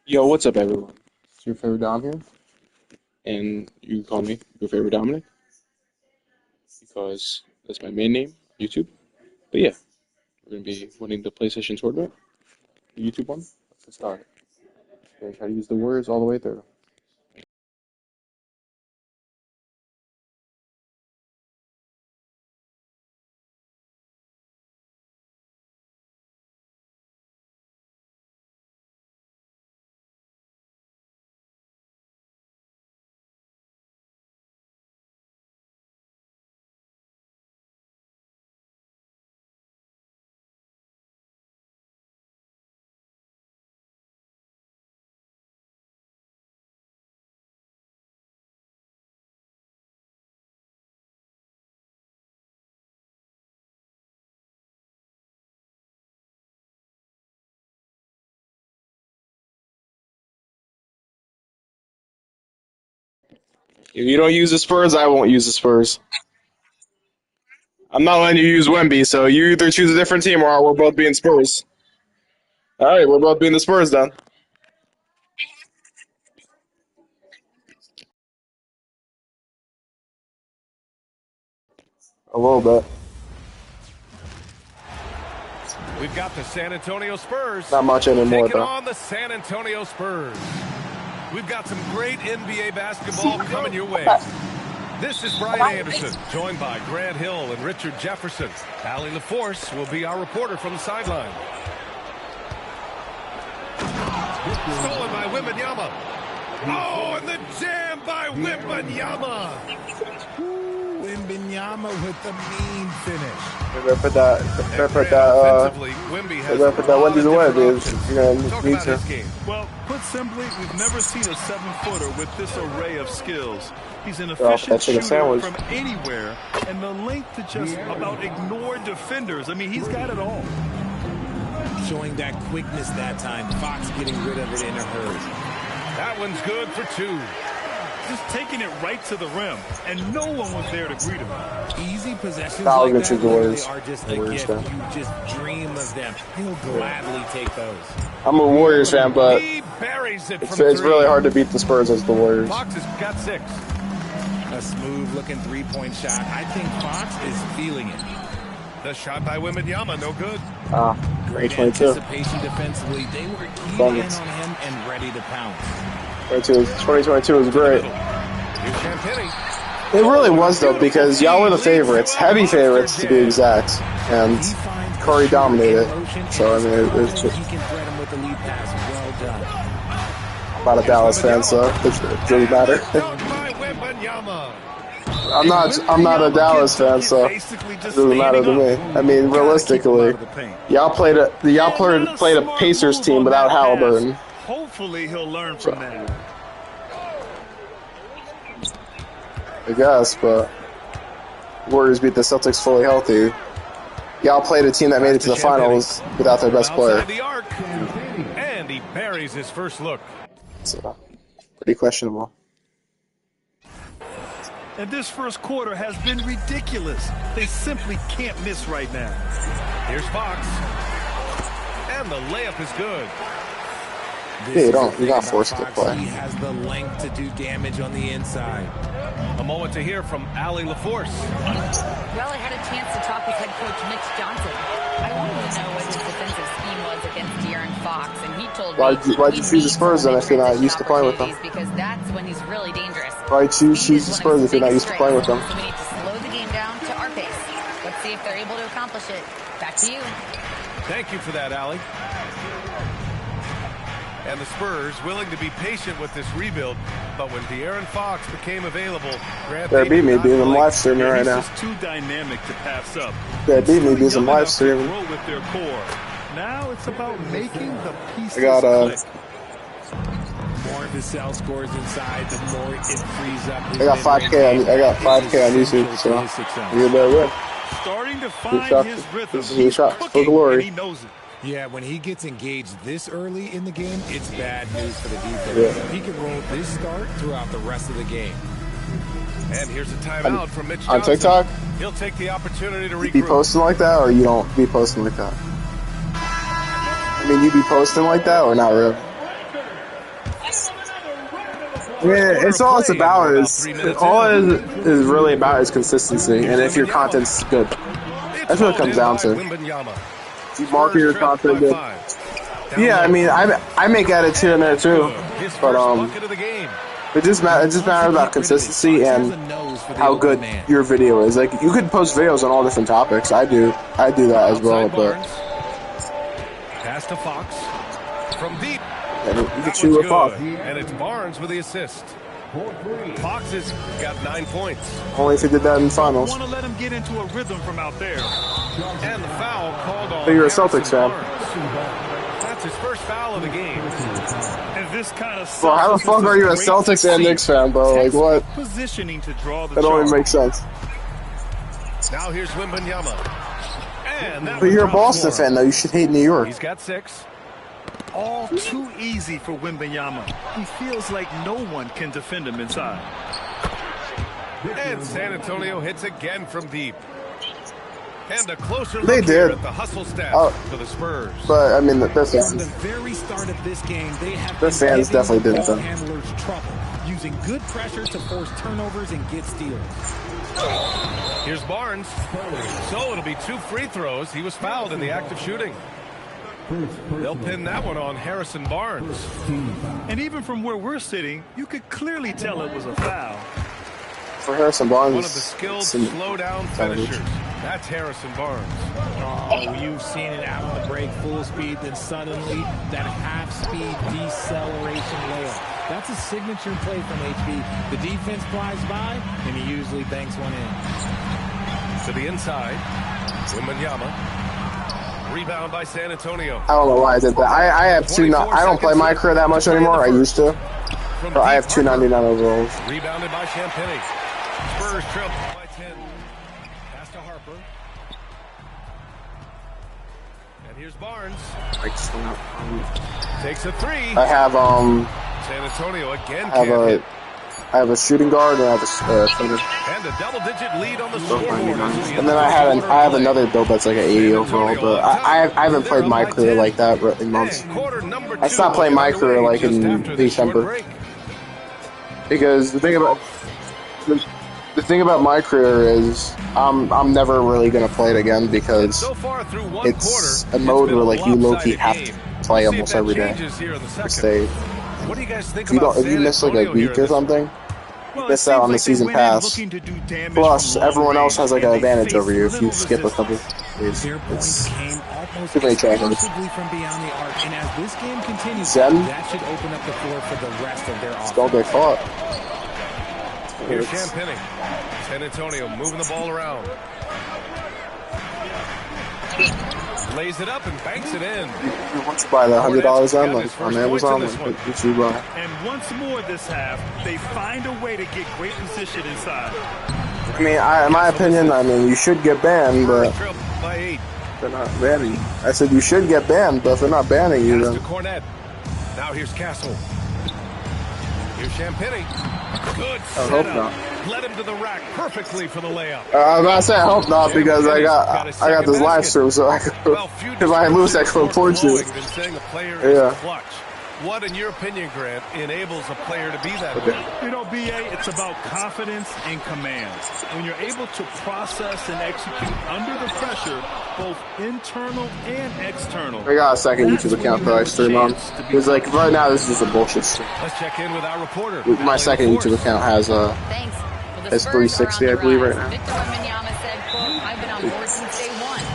Yo, what's up, everyone? It's your favorite Dom here, and you can call me your favorite Dominic because that's my main name, YouTube. But yeah, we're gonna be winning the PlayStation tournament, the YouTube one. Let's get started. Okay, try to use the words all the way through. If you don't use the Spurs, I won't use the Spurs. I'm not letting you use Wemby, so you either choose a different team or we're both being Spurs. All right, we're both being the Spurs then. A little bit. We've got the San Antonio Spurs. Not much anymore, taking though. on the San Antonio Spurs. We've got some great NBA basketball coming your way. This is Brian Anderson, joined by Grant Hill and Richard Jefferson. Allie LaForce will be our reporter from the sideline. Stolen by Wembanyama. Oh, and the jam by Wembanyama. Wembanyama with the mean finish. They're gonna put that Wendy's away, dude. You're gonna need to. Well, put simply, we've never seen a 7-footer with this array of skills. He's an efficient shooter from anywhere, and the length to just about ignore defenders. I mean, he's got it all. Showing that quickness that time. Fox getting rid of it in a hurry. That one's good for two. Just taking it right to the rim, and no one was there to greet him. Easy possessions like that really are just a gift. You just dream of them. He'll gladly take those. I'm a Warriors fan, but it's really hard to beat the Spurs as the Warriors. Fox has got 6. A smooth-looking three-point shot. I think Fox is feeling it. The shot by Wembanyama, no good. Great 22. anticipation defensively. They were keyed in on him and ready to pounce. 2022 was great. Here's Champagny. It really was, though, because y'all were the favorites, heavy favorites to be exact, and Curry dominated. So, I mean, it was just... I'm not a Dallas fan, so it doesn't matter. I'm not a Dallas fan, so it doesn't matter to me. I mean, realistically, y'all played a Pacers team without Halliburton. Hopefully he'll learn from that. I guess, but Warriors beat the Celtics fully healthy. Y'all played a team that made it to the finals without their best player. And he buries his first look. So, pretty questionable. And this first quarter has been ridiculous. They simply can't miss right now. Here's Fox. And the layup is good. Yeah, you're not forced to play. He has the length to do damage on the inside. A moment to hear from Allie LaForce. Well, I had a chance to talk with head coach Mitch Johnson. I wanted to know what his defensive scheme was against De'Aaron Fox, and he told me why'd you choose the Spurs then if you're not used to playing with them? Because that's when he's really dangerous. Why'd you choose the Spurs if you're not used to playing with them? So we need to slow the game down to our pace. Let's see if they're able to accomplish it. Back to you. Thank you for that, Allie. And the Spurs willing to be patient with this rebuild, but when De'Aaron Fox became available, Grant They beat me being live streaming right now. He's just too dynamic to pass up. They beat me being some live streaming. With their core. Now it's about making the pieces I got click. More of his cell scores inside, the more it frees up. I got 5K on YouTube, so you better win. Starting to find his rhythm. He's shot for glory. He knows it. Yeah, when he gets engaged this early in the game, it's bad news for the defense. Yeah. He can roll this start throughout the rest of the game. And here's a timeout from Mitch On Johnson. TikTok? He'll take the opportunity to regroup. You be posting like that, or you don't be posting like that? I mean, you be posting like that, or not really? Yeah, it's all it's about is really about is consistency, and if your content's good, that's what it comes down to. If you market your content good. Yeah, I mean, I make edits here and there too, but it just matters about consistency and how good your video is. Like, you could post videos on all different topics. I do that as well, but pass to Fox from deep. You can shoot with Fox. And it's Barnes with the assist. Fox has got 9 points. Only if he did that in finals. Want to let him get into a rhythm from out there. And the foul called on. So you're a Celtics fan. That's his first foul of the game. And this kind of well, how the fuck are you a Celtics and Knicks fan, bro? Like, what? Positioning to draw the that don't even make sense. Now here's Wembanyama. But you're a Boston fan, though. You should hate New York. He's got 6. All too easy for Wembanyama. He feels like no one can defend him inside. And San Antonio hits again from deep. And a closer look they did. At the hustle stats for the Spurs. But I mean, the fans. From the very start of this game, they have the fans definitely didn't. Handlers trouble, using good pressure to force turnovers and get steals. Here's Barnes. So it'll be 2 free throws. He was fouled in the act of shooting. They'll pin that one on Harrison Barnes. And even from where we're sitting, you could clearly tell it was a foul. For Harrison Barnes, one of the skilled slow-down finishers. That's Harrison Barnes. Oh, you've seen it out on the break, full speed, then suddenly that half-speed deceleration layup. That's a signature play from HB. The defense flies by, and he usually banks one in. To the inside, Wembanyama. Rebound by San Antonio. I don't know why I did that. I have two. I don't play my career that much anymore. I used to. But I have 299 overalls. Rebounded by Champagny. Spurs trail by 10. Pass to Harper. And here's Barnes. Takes a 3. I have San Antonio again. I have a shooting guard and I have a center. And a double-digit lead on the scoreboard. And then I have another build that's like an 80 overall, but I haven't played my career like that in months. I stopped playing my career like in December. Because the thing about my career is I'm never really gonna play it again because it's a mode where like you low-key have to play almost every day to stay. What do you guys think If you miss like a week or something, you miss out on the season pass. Plus, everyone else has like an advantage over you if you skip a couple days. It's too many changes. Zen? Don't get caught. Here's Champagny. San Antonio moving the ball around. Lays it up and banks it in. Once you buy the $100 on Amazon, what you buy? And once more this half, they find a way to get great position inside. I mean, in my opinion, you should get banned, but they're not banning you. I said you should get banned, but if they're not banning you, then. Now here's Castle. Here's Champagny. Good I hope not. Led him to the rack perfectly for the layup. I was about to say I hope not because I got this live stream, so I could, if I lose, I can report you. Yeah. What, in your opinion, Grant, enables a player to be that way? You know, BA, it's about confidence and command. When you're able to process and execute under the pressure, both internal and external. I got a second YouTube account that I stream on. Because, like, right now, this is a bullshit stream. Let's check in with our reporter. My second YouTube account has 360, I believe, right now.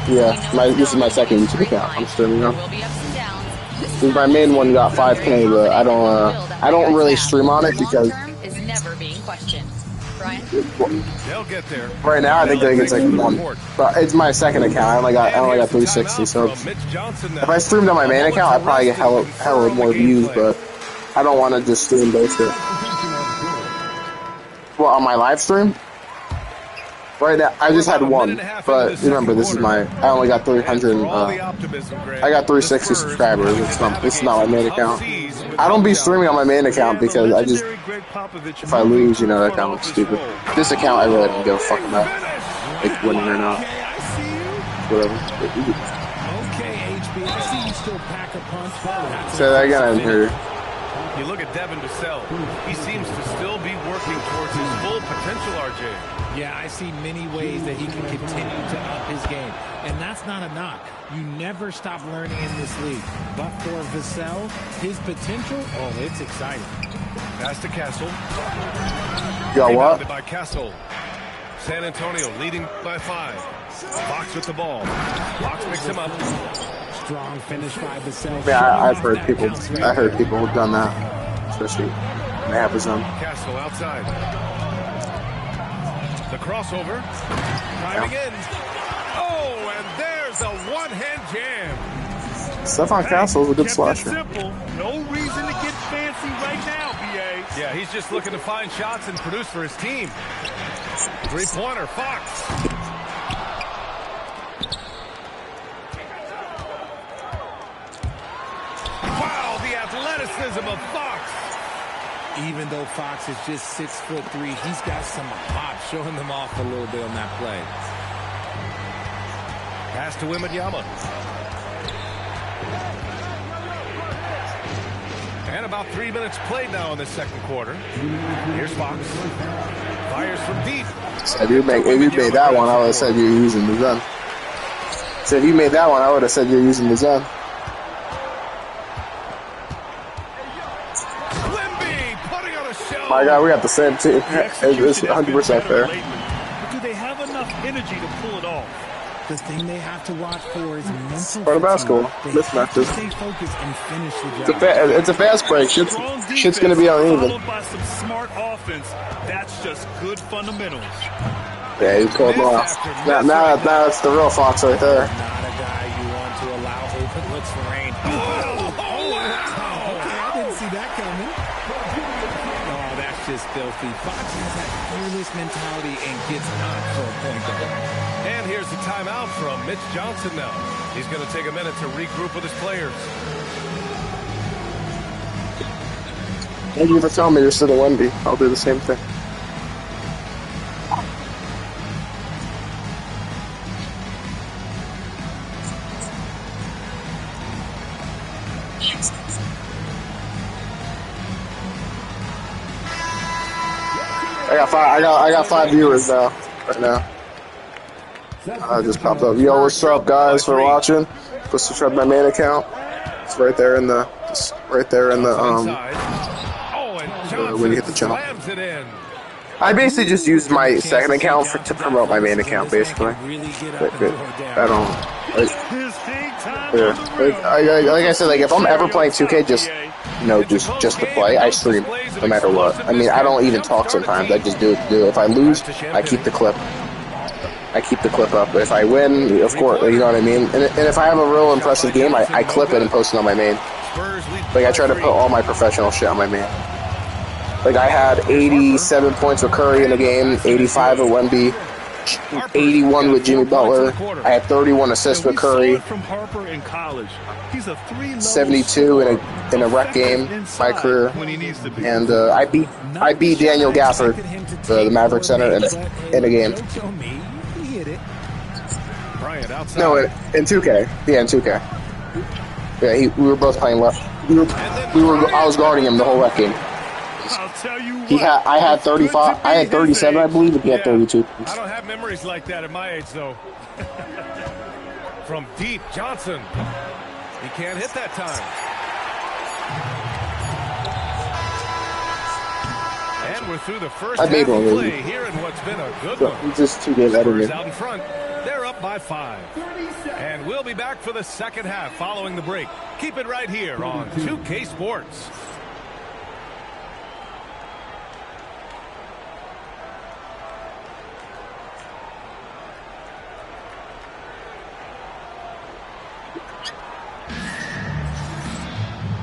Yeah, this is my second YouTube account I'm streaming on. My main one got 5K, but I don't really stream on it because they'll get there. Right now I think that it's like 1, but it's my second account. I only got 360. So if I streamed on my main account, I'd probably get hella more views, but I don't want to just stream both it. Well, on my live stream. Right now, I just had 1, but remember, this is I only got 300, I got 360 subscribers. It's not my main account. I don't be streaming on my main account because if I lose, that kind of looks stupid. This account, I really don't give a fuck about, like, winning or not. Whatever. Okay, HB, I see you still pack a punch. Say that again, I didn't hear you. You look at Devin Vassell. He seems to still be working towards his full potential, RJ. Yeah, I see many ways that he can continue to up his game. And that's not a knock. You never stop learning in this league. But for Vassell, his potential, oh, it's exciting. Pass to Castle. You got what? Rebounded by Castle. San Antonio leading by 5. Fox with the ball. Fox picks him up. Strong finish by Vassell. Yeah, I've heard people. I heard people who've done that, especially when they have his own. Castle outside. The crossover. Driving in. Oh, and there's a one-hand jam. Stefan Castle's a good Kept it slasher. simple. No reason to get fancy right now, BA. Yeah, he's just looking to find shots and produce for his team. Three-pointer, Fox. Wow, the athleticism of Fox. Even though Fox is just 6'3", he's got some hop, showing them off a little bit on that play. Pass to Wembanyama. And about 3 minutes played now in the second quarter. Here's Fox. Fires from deep. So if you made that one, I would have said you're using the gun. So if you made that one, I would have said you're using the gun. My God, we got the same team. It's 100% fair. But do they have enough energy to pull it off? The thing they have to watch for is mental Part of basketball. Mismatches. Stay focused and finish the job. It's a fast break. Shit's going to be uneven. Followed by some smart offense. That's just good fundamentals. Yeah, he pulled him off. Now it's the real Fox right there. Not a guy you want to allow open looks for rain. Oh, wow. Okay, I didn't see that coming. Oh, that's just filthy. Fox has that fearless mentality and gets hot for a point guard. And here's the timeout from Mitch Johnson now. He's going to take a minute to regroup with his players. Thank you for telling me you're still a Wemby. I'll do the same thing. I got 5 viewers now. Right now. I just popped up. Yo, what's up, guys? For watching. Please subscribe to my main account. It's right there in the. When you hit the channel. I basically just use my second account to promote my main account, basically. I don't. Like I said, like if I'm ever playing 2K, just to play. I stream no matter what. I mean, I don't even talk sometimes. I just do it to do it. If I lose, I keep the clip. I keep the clip up. If I win, of course, you know what I mean? And if I have a real impressive game, I clip it and post it on my main. Like, I try to put all my professional shit on my main. Like, I had 87 points with Curry in the game, 85 with Wemby, 81 with Jimmy Butler. I had 31 assists with Curry, 72 in a rec game, my career. And I beat Daniel Gafford, the Maverick center, in a game. No, in 2K. Yeah, in 2K. Yeah, we were both playing left. I was guarding him the whole rec game. I had 35. I had 37, I believe, and he had 32. I don't have memories like that at my age, though. From deep, Johnson. He can't hit that time. And we're through the first half of play here in what's been a good one. Just 2 games out of Spurs out in front. They're up by 5. And we'll be back for the second half following the break. Keep it right here on 2K Sports.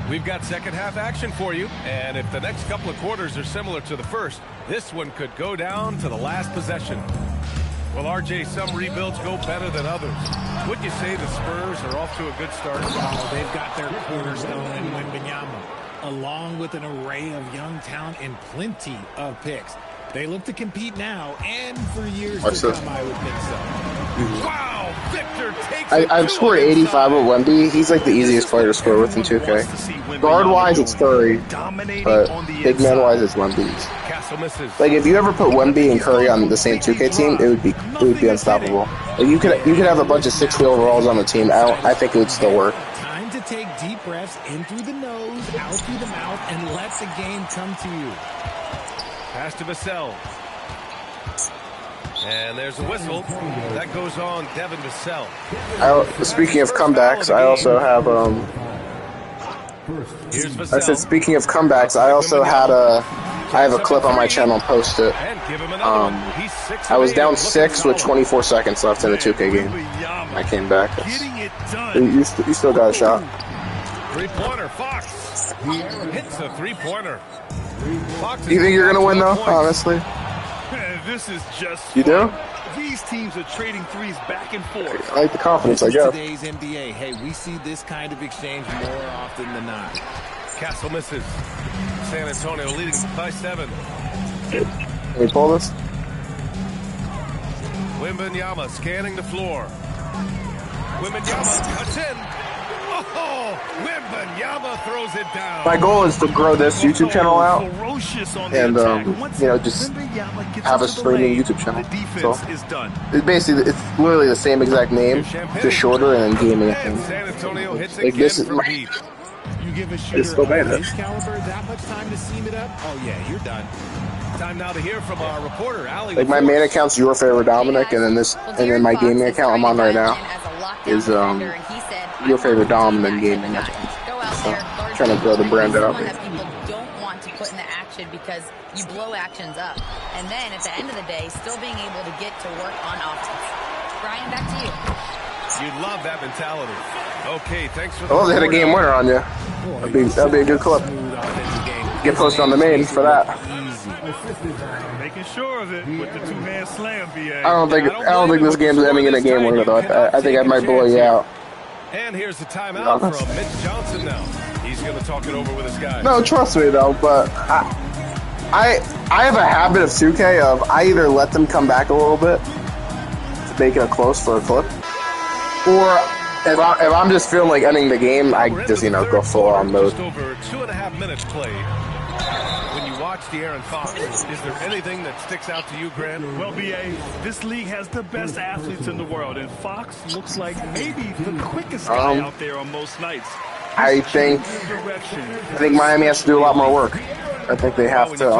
We've got second half action for you, and if the next couple of quarters are similar to the first, this one could go down to the last possession. Well, RJ, some rebuilds go better than others. Would you say the Spurs are off to a good start? Oh, they've got their cornerstone in Wembanyama, along with an array of young talent and plenty of picks. They look to compete now and for years to come, I would think so. Wow, victory! I've scored 85 with Wemby. He's like the easiest player to score with in 2K. Guard-wise, it's Curry, but big man-wise, it's Wemby. Like if you ever put Wemby and Curry on the same 2K team, it would be unstoppable. Like you could have a bunch of 60 overalls on the team. I think it would still work. Time to take deep breaths in through the nose, out through the mouth, and let the game come to you. Pass to Vassell. And there's a whistle. That goes on Devin Vassell. Speaking of comebacks, I also have I said speaking of comebacks, I also had I have a clip on my channel and post it. I was down 6 with 24 seconds left in the 2K game. I came back. You still got a shot. Three-pointer, Fox. Hits a three-pointer. Do you think you're going to win, though, honestly? This is just you do? These teams are trading threes back and forth. I like the confidence, I guess. Today's NBA. Hey, we see this kind of exchange more often than not. Castle misses. San Antonio leading by 7. Can we pull this? Wembanyama scanning the floor. Wembanyama cuts in. Oh, Wembanyama throws it down. My goal is to grow this YouTube channel out and just have a streaming YouTube channel. So it's literally the same exact name, just shorter and then gaming. San Antonio hits like this is you give a it's shooter still bad. of his caliber that much time to seam it up. Oh yeah, you're done. Time now to hear from our reporter, Ali. Like my main account's your favorite Dominic, and then my gaming account I'm on right now is your favorite Dom and then gaming. So trying to grow the brand out. People don't want to put in the action because you blow actions up, and then at the end of the day, still being able to get to work on offense. Brian, back to you. You love that mentality. Okay, thanks for the to hit a game winner on you. That'd be a good clip. Get posted on the main for that. Making sure of it with the two-hand slam, BA. I don't think this game's ending in a game winner though. I think I might blow you out. And here's the timeout from Mitch Johnson now. He's going to talk it over with his guys. No, trust me though, but I have a habit of 2K of I either let them come back a little bit to make it close for a clip, or if I'm just feeling like ending the game, I just go full on mode. Just over 2.5 minutes played. When you watch De'Aaron Fox, is there anything that sticks out to you, Grant? Well, BA, this league has the best athletes in the world, and Fox looks like maybe the quickest guy out there on most nights. I think Miami has to do a lot more work. I think they have to.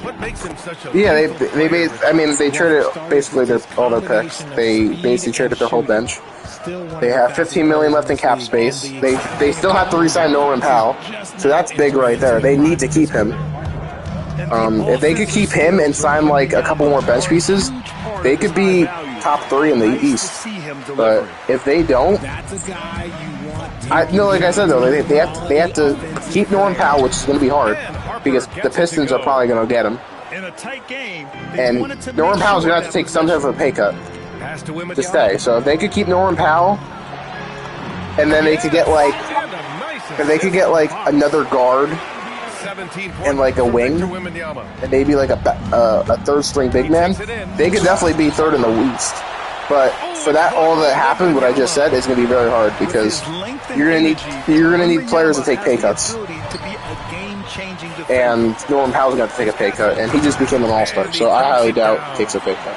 What makes him such a they traded basically all their picks. They basically traded their whole bench. They have $15 million left in cap space. They still have to re-sign Norman Powell, so that's big right there. They need to keep him. If they could keep him and sign like a couple more bench pieces, they could be top 3 in the East. But if they don't, like I said though, they have to keep Norman Powell, which is going to be hard because the Pistons are probably going to get him. And Norman Powell's going to have to take some type of a pay cut to stay. So if they could keep Norman Powell, and then they could get like another guard and like a wing, and maybe like a third string big man, they could definitely be 3rd in the East. But for all that happened, what I just said, is going to be very hard because you're gonna need players to take pay cuts. And Norman Powell's got to take a pay cut, and he just became an all-star, so I highly doubt he takes a pay cut.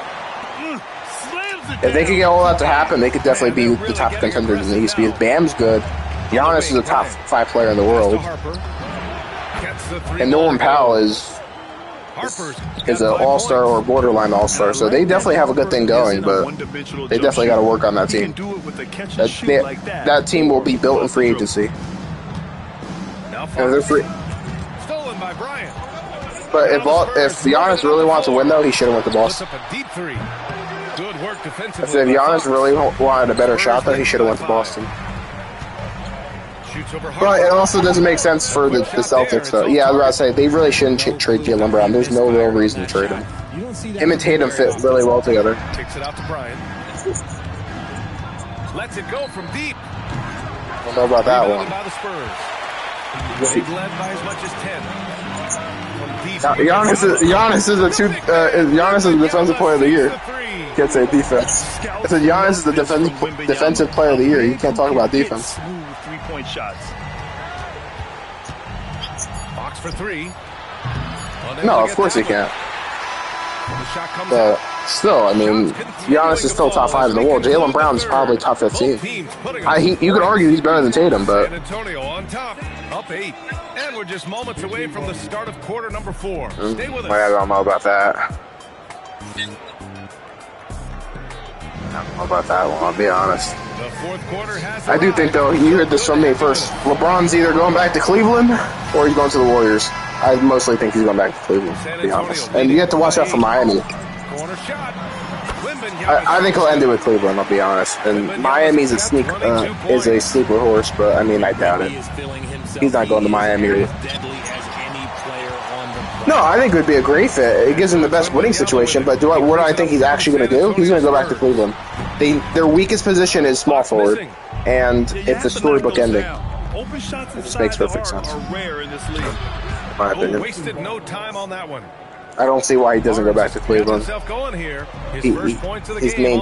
If they could get all that to happen, they could definitely be the top contenders in the East because Bam's good. Giannis is a top 5 player in the world. And Norman Powell is an all-star or borderline all-star, so they definitely have a good thing going, but they definitely got to work on that team. That team will be built in free agency. And they're free. Stolen by Bryant. But if Giannis really wants to win, though, he should have went to Boston. Good work defensively. If Giannis really wanted a better shot, though, he should have went to Boston. But it also doesn't make sense for the Celtics, though. Yeah, I was about to say, they really shouldn't trade Jaylen Brown. There's no real reason to trade him. Him and Tatum fit really well together. Kicks it out to Bryant. Lets it go from deep. I don't know about that one. By the Spurs. They've led by as much as 10. Giannis is the defensive player of the year. Can't say defense. I said Giannis is the defensive player of the year. You can't talk about defense. Smooth three-point shots. Box for three. No, of course he can't. But still, I mean, Giannis is still top 5 in the world. Jaylen Brown's probably top 15. You could argue he's better than Tatum, but San Antonio on top, up 8. And we're just moments away from the start of quarter number 4. Stay with us. I don't know about that. I don't know about that one, I'll be honest. The fourth quarter has I do think, though, you heard this from me first. LeBron's either going back to Cleveland or he's going to the Warriors. I mostly think he's going back to Cleveland, to be honest. And you have to watch out for Miami. Corner shot. I think he'll end it with Cleveland, I'll be honest. And Miami's is a sleeper horse, but I mean, I doubt it. He's not going to Miami. No, I think it would be a great fit. It gives him the best winning situation, but what do I think he's actually going to do? He's going to go back to Cleveland. Their weakest position is small forward, and it's a storybook ending. It just makes perfect sense. In my opinion. Wasted no time on that one. I don't see why he doesn't go back to Cleveland. His main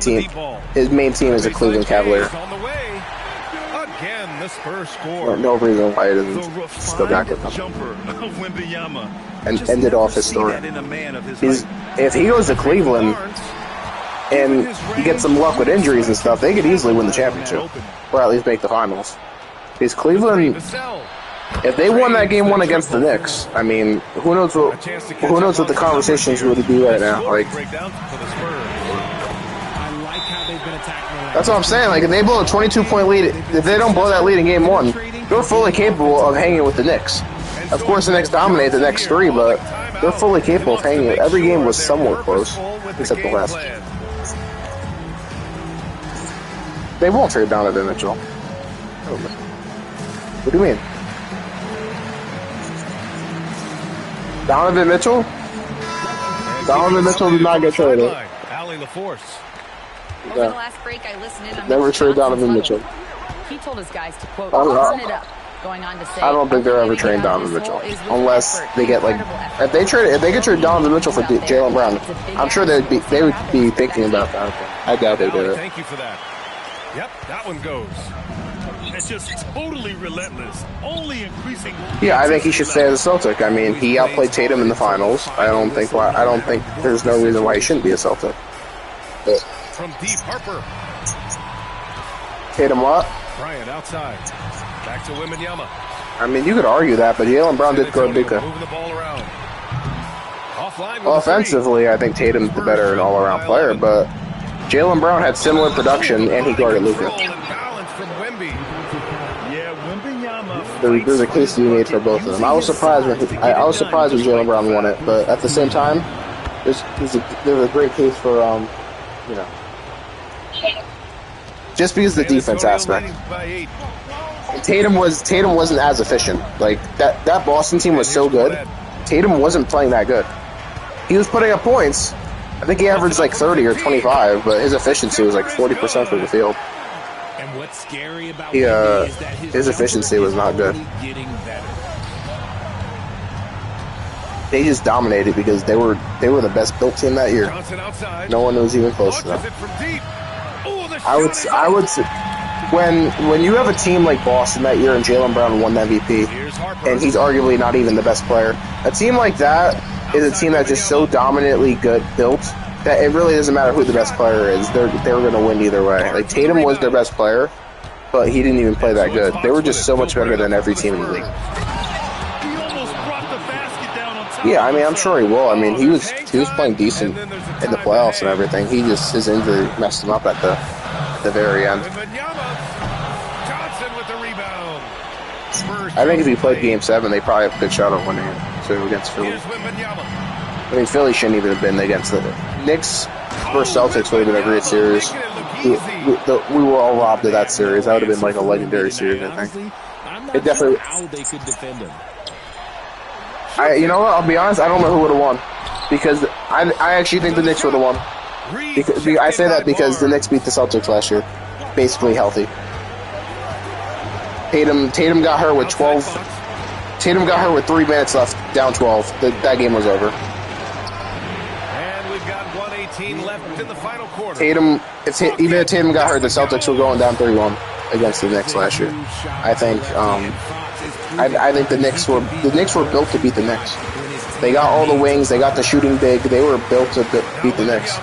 team is a Cleveland Cavalier. Again, the Spurs score. No reason why he doesn't just go back with them and end it off his story. If he goes to Cleveland and he gets some luck with injuries and stuff, they could easily win the championship, or at least make the finals. Because Cleveland, if they won that game 1 against the Knicks, I mean, who knows what the conversations would be right now? Like, that's what I'm saying. Like, if they blow a 22-point lead, if they don't blow that lead in game 1, they're fully capable of hanging with the Knicks. Of course, the Knicks dominate the next 3, but they're fully capable of hanging. Every game was somewhat close, except the last. They won't trade Donovan Mitchell. What do you mean? Donovan Mitchell? Donovan Mitchell did not get traded. Over the last break, I listened in on Never trade Donovan Mitchell. He told his guys to, quote, turn it up, going on to say, I don't think they're ever trading Donovan Mitchell. Unless they get, like, if they could trade Donovan Mitchell for Jaylen Brown, I'm sure they would be thinking about that. I doubt they did it. Thank you for that. Yep, that one goes. It's just totally relentless, only increasing. Yeah, I think he should stay as a Celtic. I mean, he outplayed Tatum in the finals. I don't think there's no reason why he shouldn't be a Celtic. But from deep, Harper. Tatum what? Bryant outside. Back to Wembanyama. I mean, you could argue that, but Jaylen Brown did guard Luka. Moving the ball around. Offensively, I think Tatum's the better and all-around player, but Jaylen Brown had similar production, and he guarded Luka. There's a case to be made for both of them. I was surprised when Jaylen Brown won it, but at the same time, there's a great case for you know, just because of the defense aspect. Tatum wasn't as efficient. Like that Boston team was so good. Tatum wasn't playing that good. He was putting up points. I think he averaged like 30 or 25, but his efficiency was like 40% from the field. And what's scary about his efficiency was not good. They just dominated because they were the best built team that year. No one was even close to them. I would say when you have a team like Boston that year and Jaylen Brown won the MVP, and he's arguably not even the best player, a team like that is a team that's just so dominantly built that it really doesn't matter who the best player is. They were going to win either way. Like Tatum was their best player, but he didn't even play that good. They were just so much better than every team in the league. Yeah, I mean, I'm sure he will. I mean, he was playing decent in the playoffs and everything. His injury messed him up at the very end. I think if he played Game 7, they probably have a good shot at winning it too against Philly. I mean, Philly shouldn't even have been against the Knicks versus Celtics. Would have been a great series. We were all robbed of that series. That would have been like a legendary series, I think. It definitely. How they could defend him. You know what? I'll be honest. I don't know who would have won because I actually think the Knicks would have won. Because I say that because the Knicks beat the Celtics last year, basically healthy. Tatum got her with 12. Tatum got her with 3 minutes left, down 12. That game was over. And we've got 1:18 1:15 left in the final quarter. Tatum, even if Tatum got hurt, the Celtics were going down 3-1 against the Knicks last year. I think the Knicks were built to beat the Knicks. They got all the wings, they got the shooting big, they were built to beat the Knicks.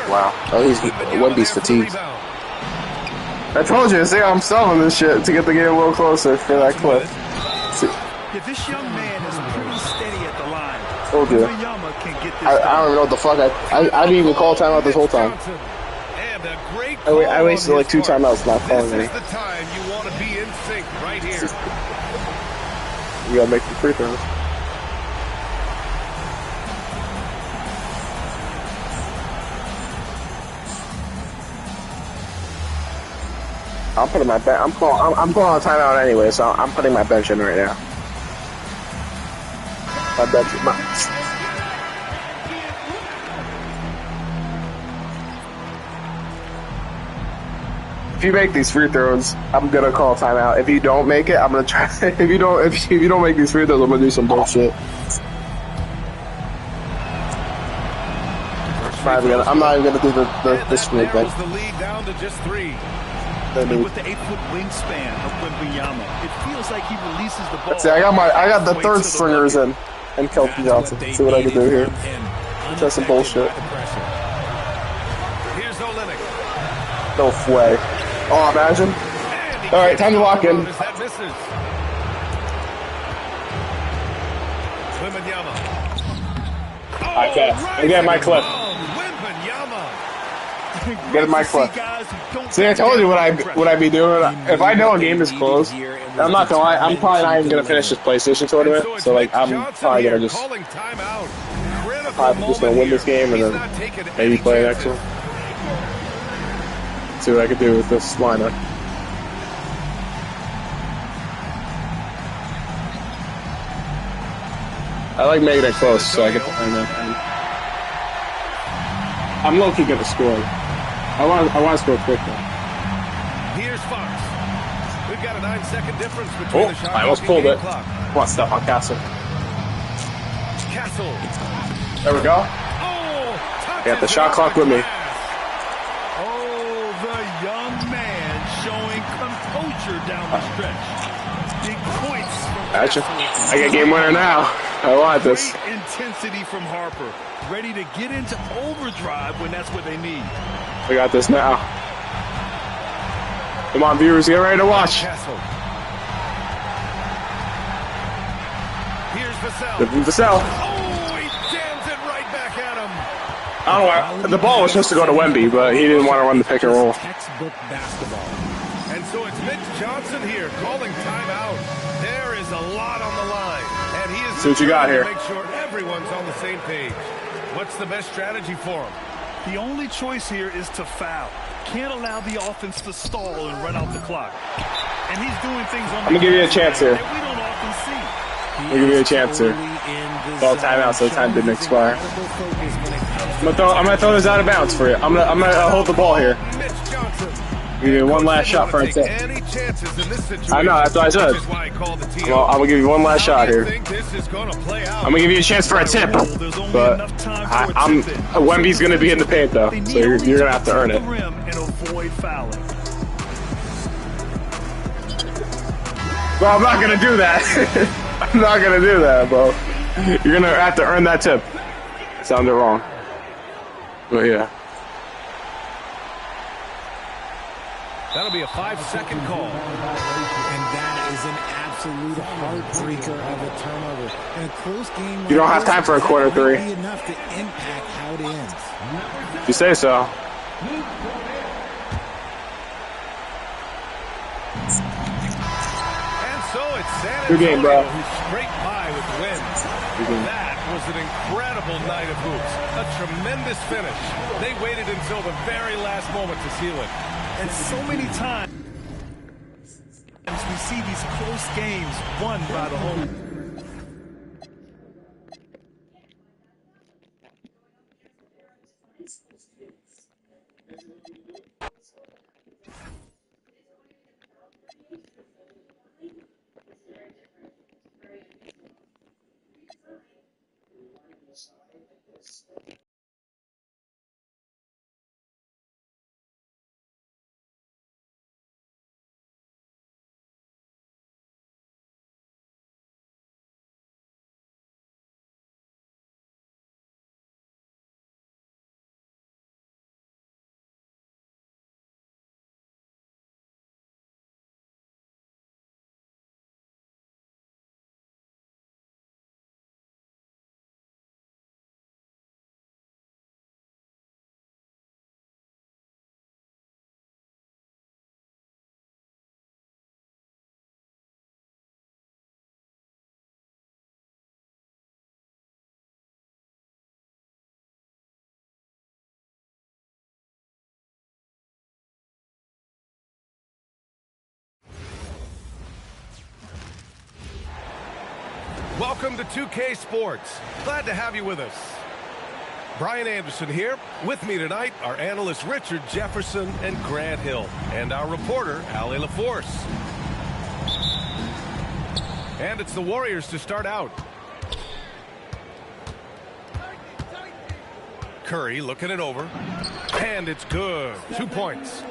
Wow. Oh, Wemby's fatigued. I told you, see, I'm selling this shit to get the game a little closer for that clip. Yeah, this young man is pretty steady at the line. Told you. I don't even know what the fuck. I didn't even call timeout this whole time. I wasted like 2 timeouts not calling any. This is the time you want to be in sync right here. You gotta make the free throws. I'm putting my bench. I'm going on timeout anyway, so I'm putting my bench in right now. My bench. If you make these free throws, I'm gonna call timeout. If you don't make it, I'm gonna try. If you don't make these free throws, I'm gonna do some bullshit. I'm not even gonna do the screen thing. The lead down to just 3. With the 8-foot wingspan of Wembanyama, it feels like he releases the ball. See, I got the third stringers in, and Kelvin Johnson. See what I can do here. Try some bullshit. Here's Olynyk. No way. Oh, imagine. All right, time to lock in. That misses. Wembanyama. I'm getting my clip. Get my clip. See, I told you what I be doing. If I know a game is close, I'm not gonna lie. I'm probably not even gonna finish this PlayStation tournament. So like, I'm probably gonna just win this game and then maybe play the next one. See what I can do with this lineup. I like making it close so I can. I'm low-key good at scoring. I want to score quickly. Here's Fox. We've got a 9-second difference between the shot I almost pulled it. clock. Come on, step on Castle. Castle. There we go. I got the shot clock with me. Oh, the young man showing composure down the stretch. Big points. Gotcha. I got game winner now. I want this. Great intensity from Harper. Ready to get into overdrive when that's what they need. We got this now. Come on, viewers, get ready to watch. Castle. Here's Vassell. Vassell. Oh, he jams it right back at him. I don't know why. The ball was supposed to go to Wemby, but he didn't want to run the pick and roll. Textbook basketball. And so it's Mitch Johnson here calling timeout. There is a lot on the line, and he is See what you got here. to make sure everyone's on the same page. What's the best strategy for him? The only choice here is to foul. Can't allow the offense to stall and run out the clock. And he's doing things on the I'm gonna give you a chance here. that we don't often see. I'm gonna give you a chance here. Ball timeout, so the time didn't expire. I'm gonna throw this out of bounds for you. I'm gonna hold the ball here. Mitch Johnson. Give you one last shot for a tip. Any chances in this situation, I know, that's what I said. which is why I called the TO. I'm gonna give you one last shot here. think this is going to play out? I'm gonna give you a chance for a tip, but Wemby's gonna be in the paint though, so you're gonna have to earn it. Well, I'm not gonna do that. I'm not gonna do that, bro. You're gonna have to earn that tip. Sounded wrong, but yeah. That'll be a 5-second call. And that is an absolute heartbreaker of a turnover. In a close game like You don't have time for a quarter three. be enough to impact how it ends. You say so. And so it's San Good game, bro. Antonio who scraped by with the win. That was an incredible night of hoops. A tremendous finish. They waited until the very last moment to seal it. And so many times we see these close games won by the home. Welcome to 2K Sports. Glad to have you with us. Brian Anderson here. With me tonight are analysts Richard Jefferson and Grant Hill, and our reporter, Allie LaForce. And it's the Warriors to start out. Curry looking it over. And it's good. 2 points.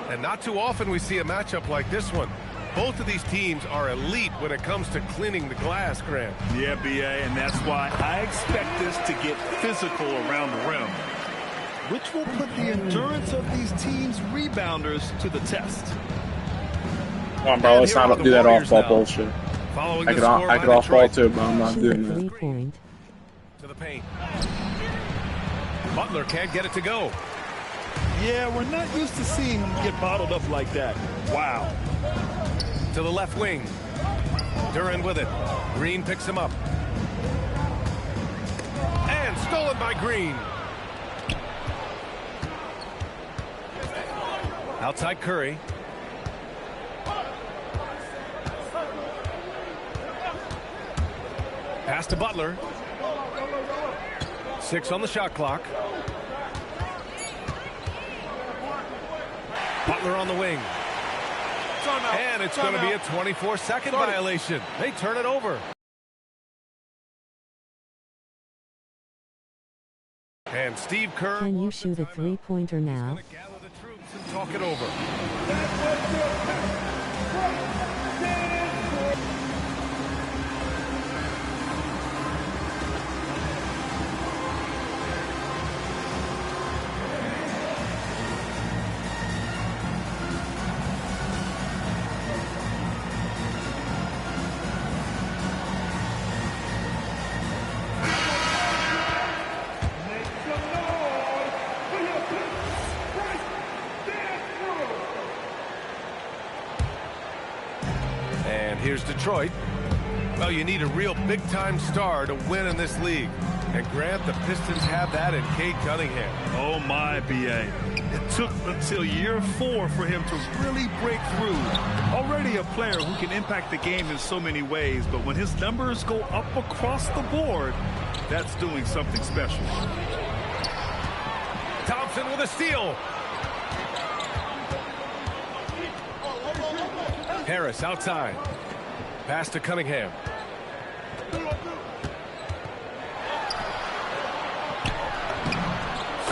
And not too often we see a matchup like this one. Both of these teams are elite when it comes to cleaning the glass, Grant. Yeah, BA, and that's why I expect this to get physical around the rim, which will put the endurance of these teams' rebounders to the test. Come on, bro, let's not do that off-ball bullshit. I could off-ball too, but I'm not doing that. To the paint. Butler can't get it to go. Yeah, we're not used to seeing him get bottled up like that. Wow. To the left wing. Duran with it. Green picks him up. And stolen by Green. Outside Curry. Pass to Butler. 6 on the shot clock. Butler on the wing. And it's going to be a 24-second violation. They turn it over. And Steve Kerr. Can you shoot a three-pointer now? Gather the troops and talk it over. Here's Detroit. Well, you need a real big-time star to win in this league. And Grant, the Pistons have that in Cade Cunningham. Oh, my, BA. It took until year 4 for him to really break through. Already a player who can impact the game in so many ways, but when his numbers go up across the board, that's doing something special. Thompson with a steal. Harris outside. Pass to Cunningham.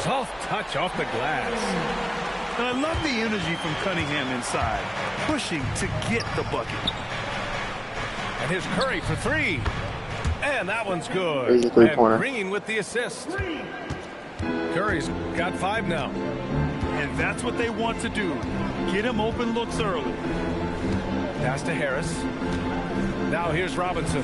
Soft touch off the glass. And I love the energy from Cunningham inside, pushing to get the bucket. And here's Curry for 3. And that one's good. There's a three-pointer. And Green with the assist. Curry's got 5 now. And that's what they want to do. Get him open looks early. Pass to Harris. Now here's Robinson.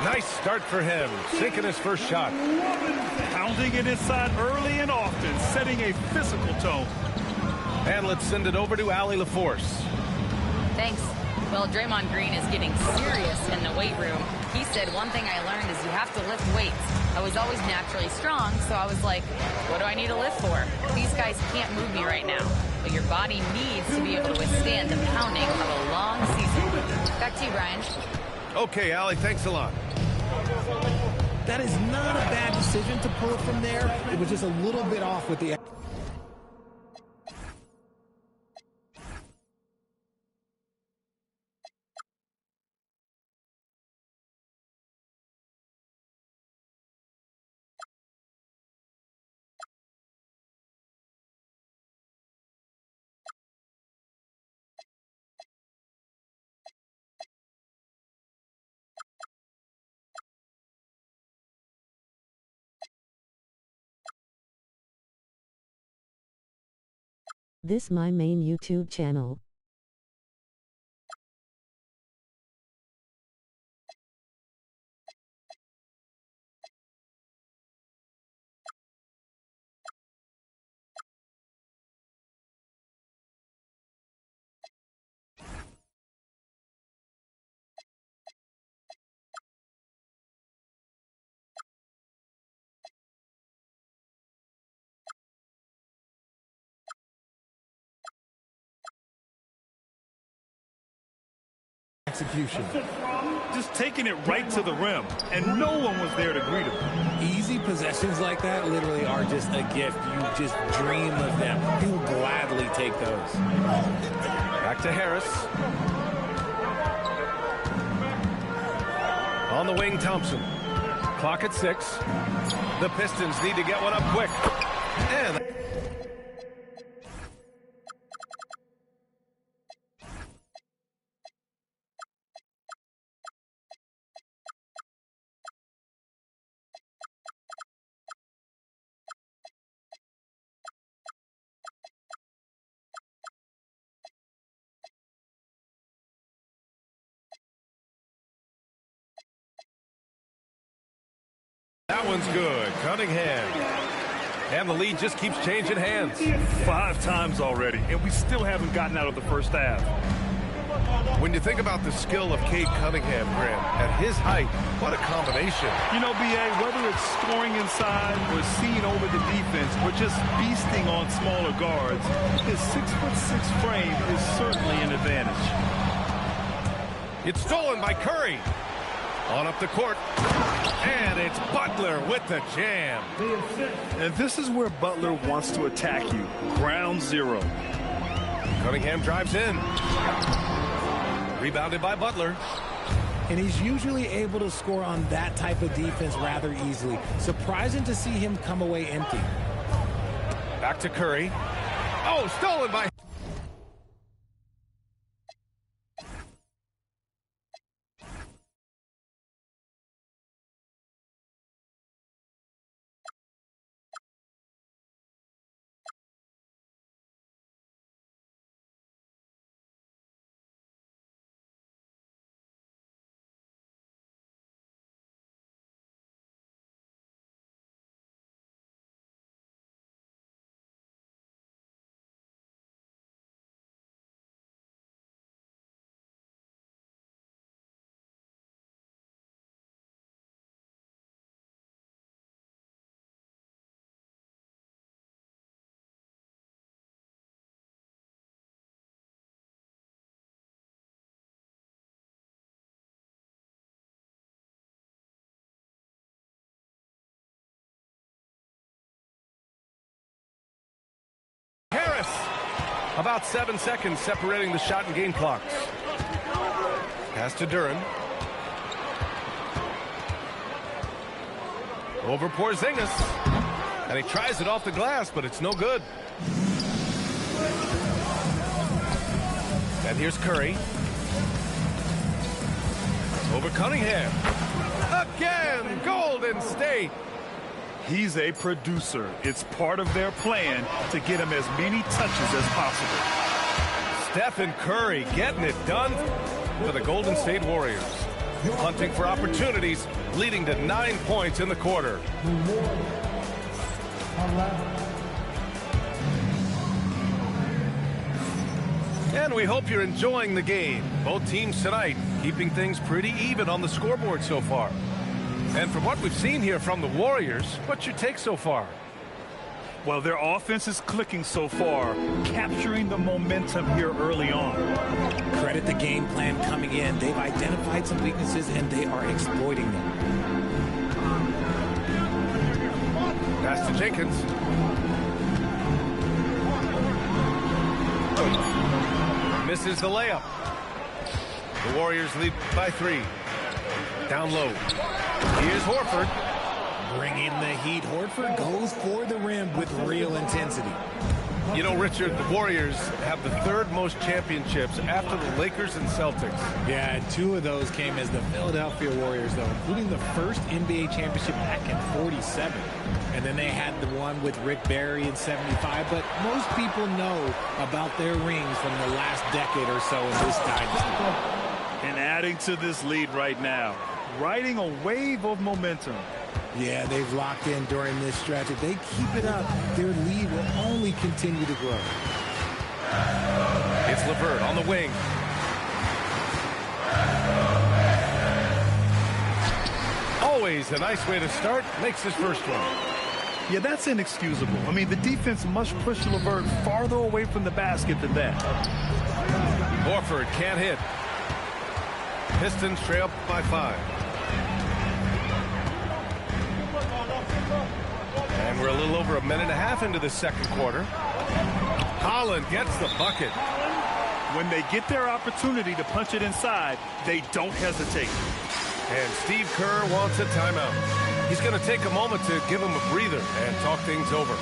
Nice start for him. Sinking his first shot. Pounding it inside early and often, setting a physical tone. And let's send it over to Allie LaForce. Thanks. Well, Draymond Green is getting serious in the weight room. He said one thing I learned is you have to lift weights. I was always naturally strong, so I was like, what do I need to lift for? These guys can't move me right now. But your body needs to be able to withstand the pounding of a long season. Back to you, Brian. Okay, Allie, thanks a lot. That is not a bad decision to pull it from there. It was just a little bit off with the This my main YouTube channel. execution. Just taking it right to the rim, and no one was there to greet him. Easy possessions like that literally are just a gift. You just dream of them. He'll gladly take those. Back to Harris. On the wing, Thompson. Clock at 6. The Pistons need to get one up quick. And that one's good. Cunningham. And the lead just keeps changing hands. 5 times already, and we still haven't gotten out of the first half. When you think about the skill of Cade Cunningham, Graham, at his height, what a combination. You know, B.A., whether it's scoring inside or seeing over the defense or just feasting on smaller guards, his 6'6" frame is certainly an advantage. It's stolen by Curry. On up the court. And it's Butler with the jam. And this is where Butler wants to attack you. Ground zero. Cunningham drives in. Rebounded by Butler. And he's usually able to score on that type of defense rather easily. Surprising to see him come away empty. Back to Curry. Oh, stolen by... Harris. About 7 seconds separating the shot and game clocks. Pass to Duren. Over Porzingis. And he tries it off the glass, but it's no good. And here's Curry. Over Cunningham. Again, Golden State. He's a producer. It's part of their plan to get him as many touches as possible. Stephen Curry getting it done for the Golden State Warriors. Hunting for opportunities, leading to 9 points in the quarter. And we hope you're enjoying the game. Both teams tonight keeping things pretty even on the scoreboard so far. And from what we've seen here from the Warriors, what's your take so far? Well, their offense is clicking so far, capturing the momentum here early on. Credit the game plan coming in. They've identified some weaknesses, and they are exploiting them. Pass to Jenkins. Misses the layup. The Warriors lead by 3. Down low. Here's Horford. Bringing the heat. Horford goes for the rim with real intensity. You know, Richard, the Warriors have the 3rd most championships after the Lakers and Celtics. Yeah, 2 of those came as the Philadelphia Warriors, though, including the first NBA championship back in '47. And then they had the one with Rick Barry in '75. But most people know about their rings from the last decade or so in this dynasty. And adding to this lead right now, riding a wave of momentum. Yeah, they've locked in during this stretch. If they keep it up, their lead will only continue to grow. It's LeVert on the wing. Always a nice way to start. Makes his first one. Yeah, that's inexcusable. I mean, the defense must push LeVert farther away from the basket than that. Horford can't hit. Pistons trail by 5. And we're a little over a minute and a half into the second quarter. Holland gets the bucket. When they get their opportunity to punch it inside, they don't hesitate. And Steve Kerr wants a timeout. He's going to take a moment to give him a breather and talk things over.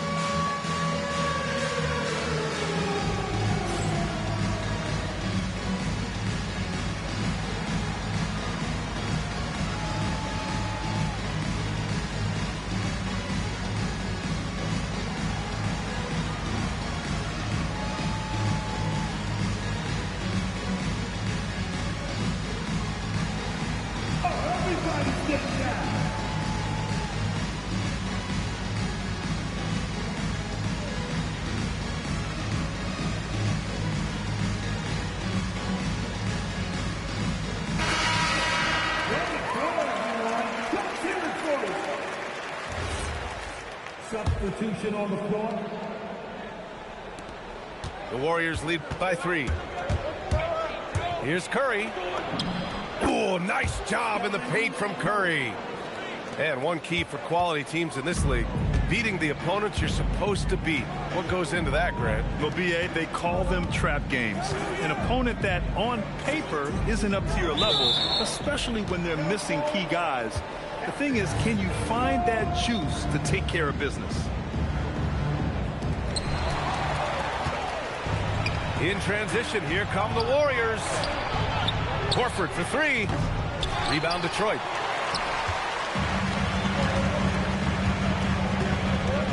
Substitution on the floor. The Warriors lead by 3. Here's Curry. Oh, nice job in the paint from Curry. And one key for quality teams in this league, beating the opponents you're supposed to beat. What goes into that, Grant? Well, BA, they call them trap games. An opponent that on paper isn't up to your level, especially when they're missing key guys. The thing is, can you find that juice to take care of business? In transition, here come the Warriors. Horford for 3. Rebound Detroit.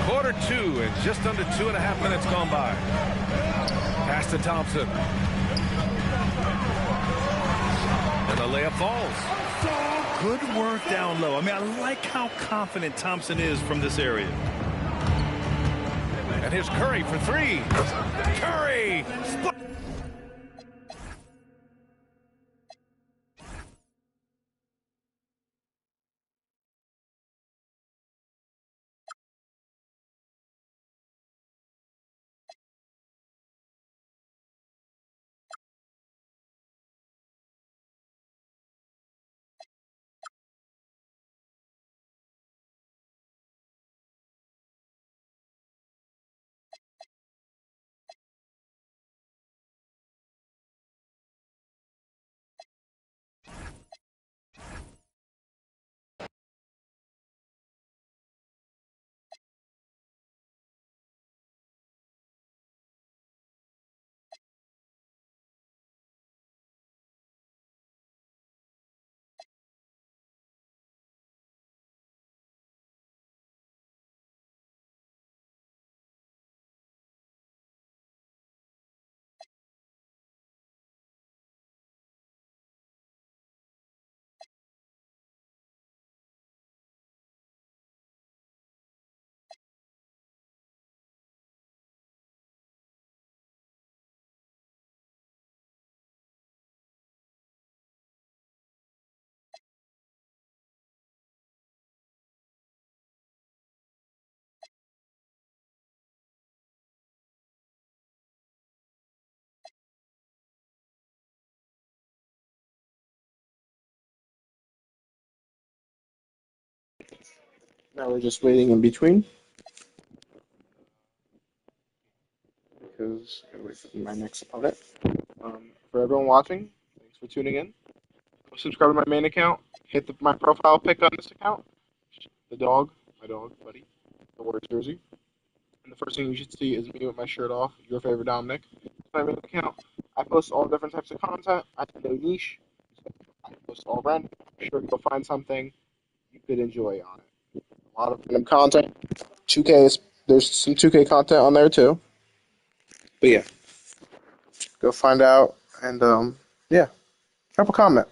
Quarter 2 and just under 2.5 minutes gone by. Pass to Thompson. And the layup falls. Good work down low. I mean, I like how confident Thompson is from this area. And here's Curry for 3. Curry! Now we're just waiting in between because I wait for my next opponent. For everyone watching, thanks for tuning in. Go subscribe to my main account. Hit my profile pic on this account. The dog, my dog, buddy, the Warriors jersey. And the first thing you should see is me with my shirt off. Your favorite Dominic. My main account. I post all different types of content. I have no niche. I post all random. I'm sure you'll find something you could enjoy on it. A lot of random content. 2K is there's some 2K content on there too. But yeah, go find out and yeah, drop a comment.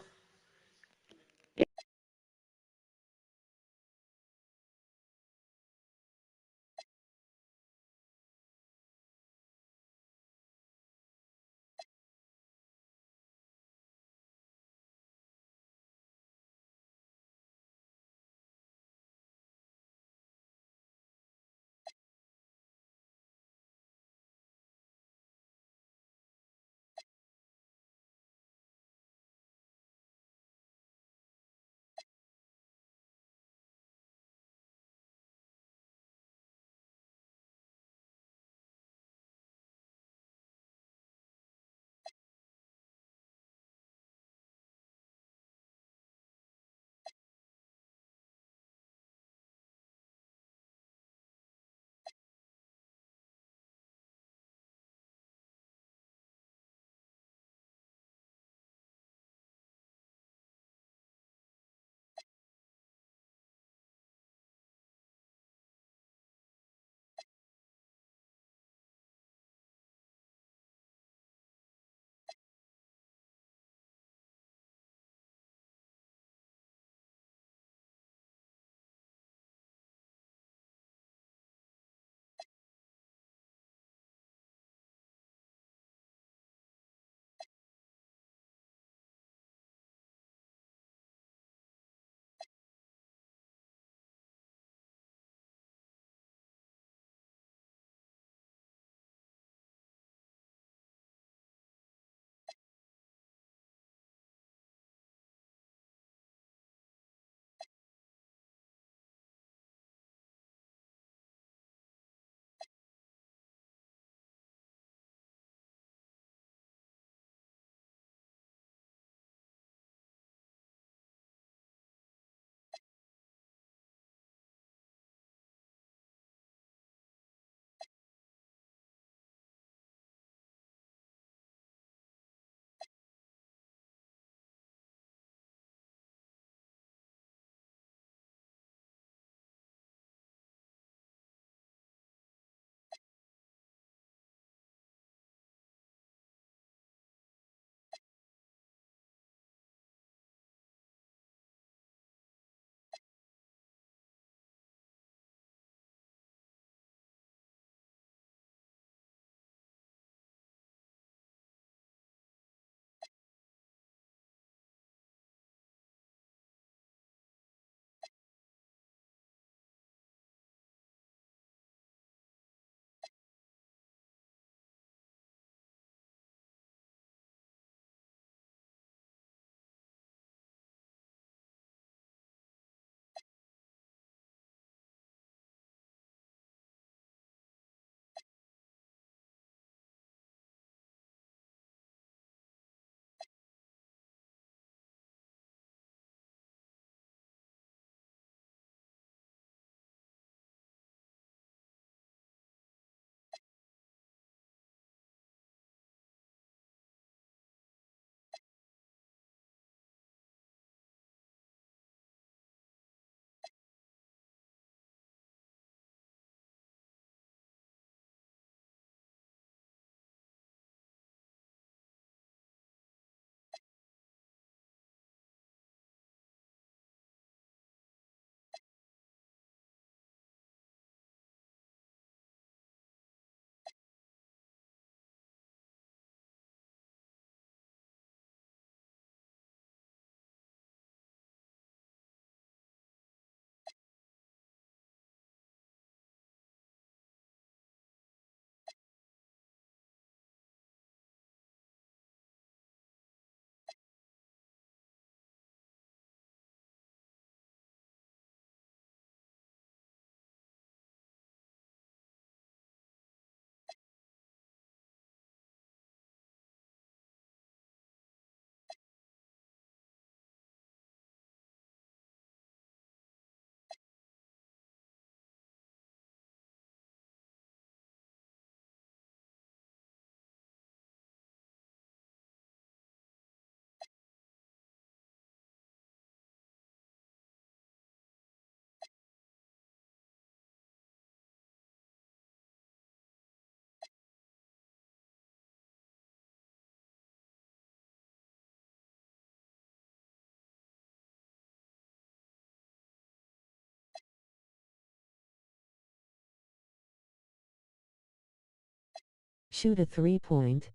Shoot a 3-point.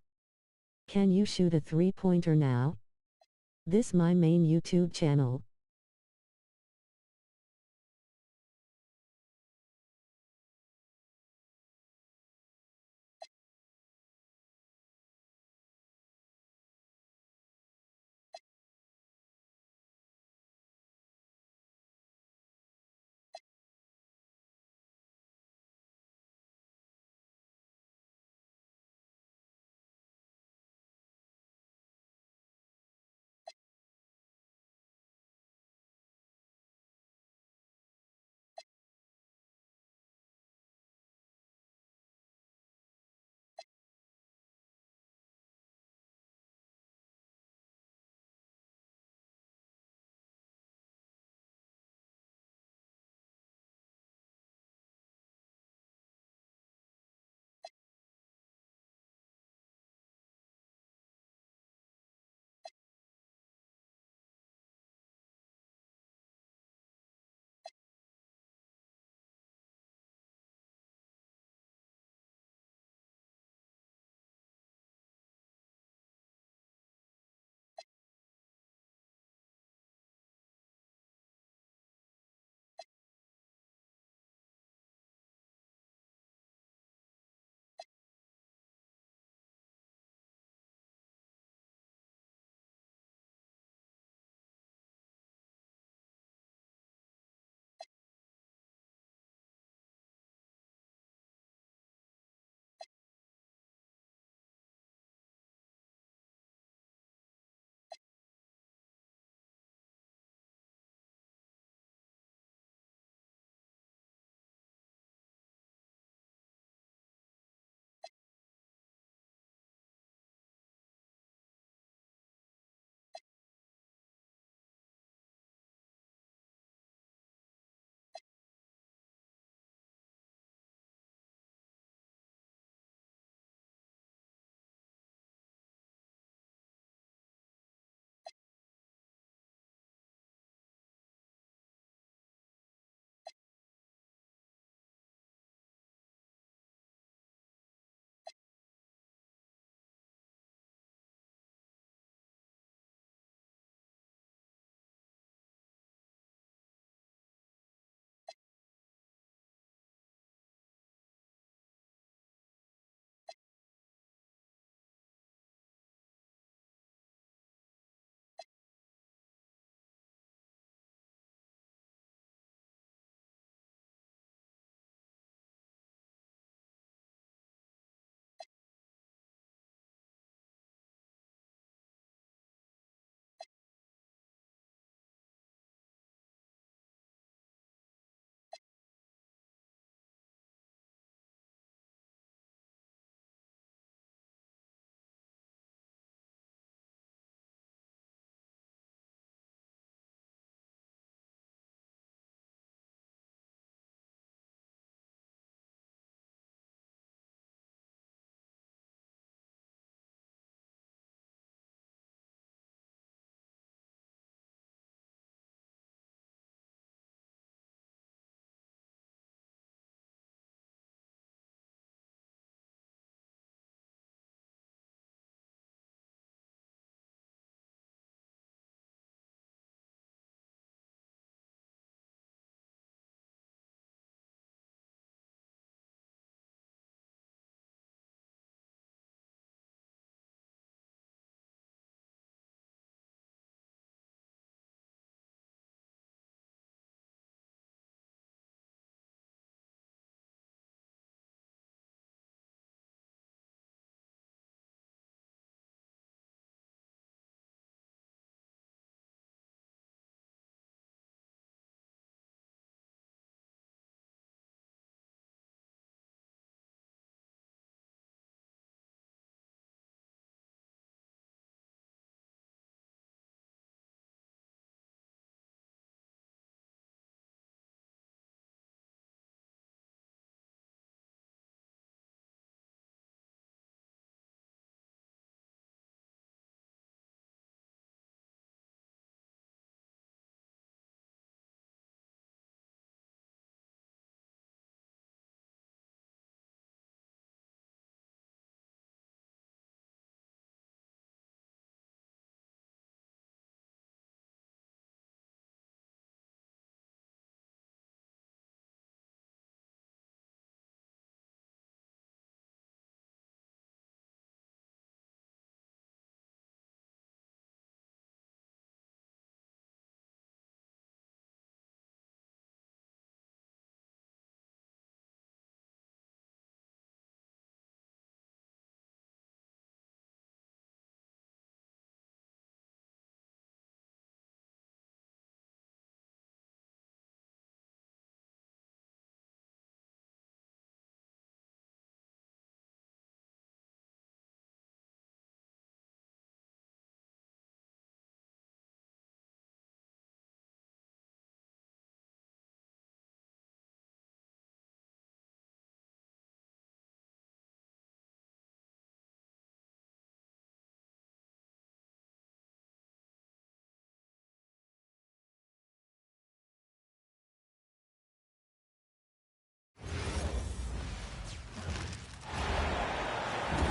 Can you shoot a 3-pointer now? This my main YouTube channel.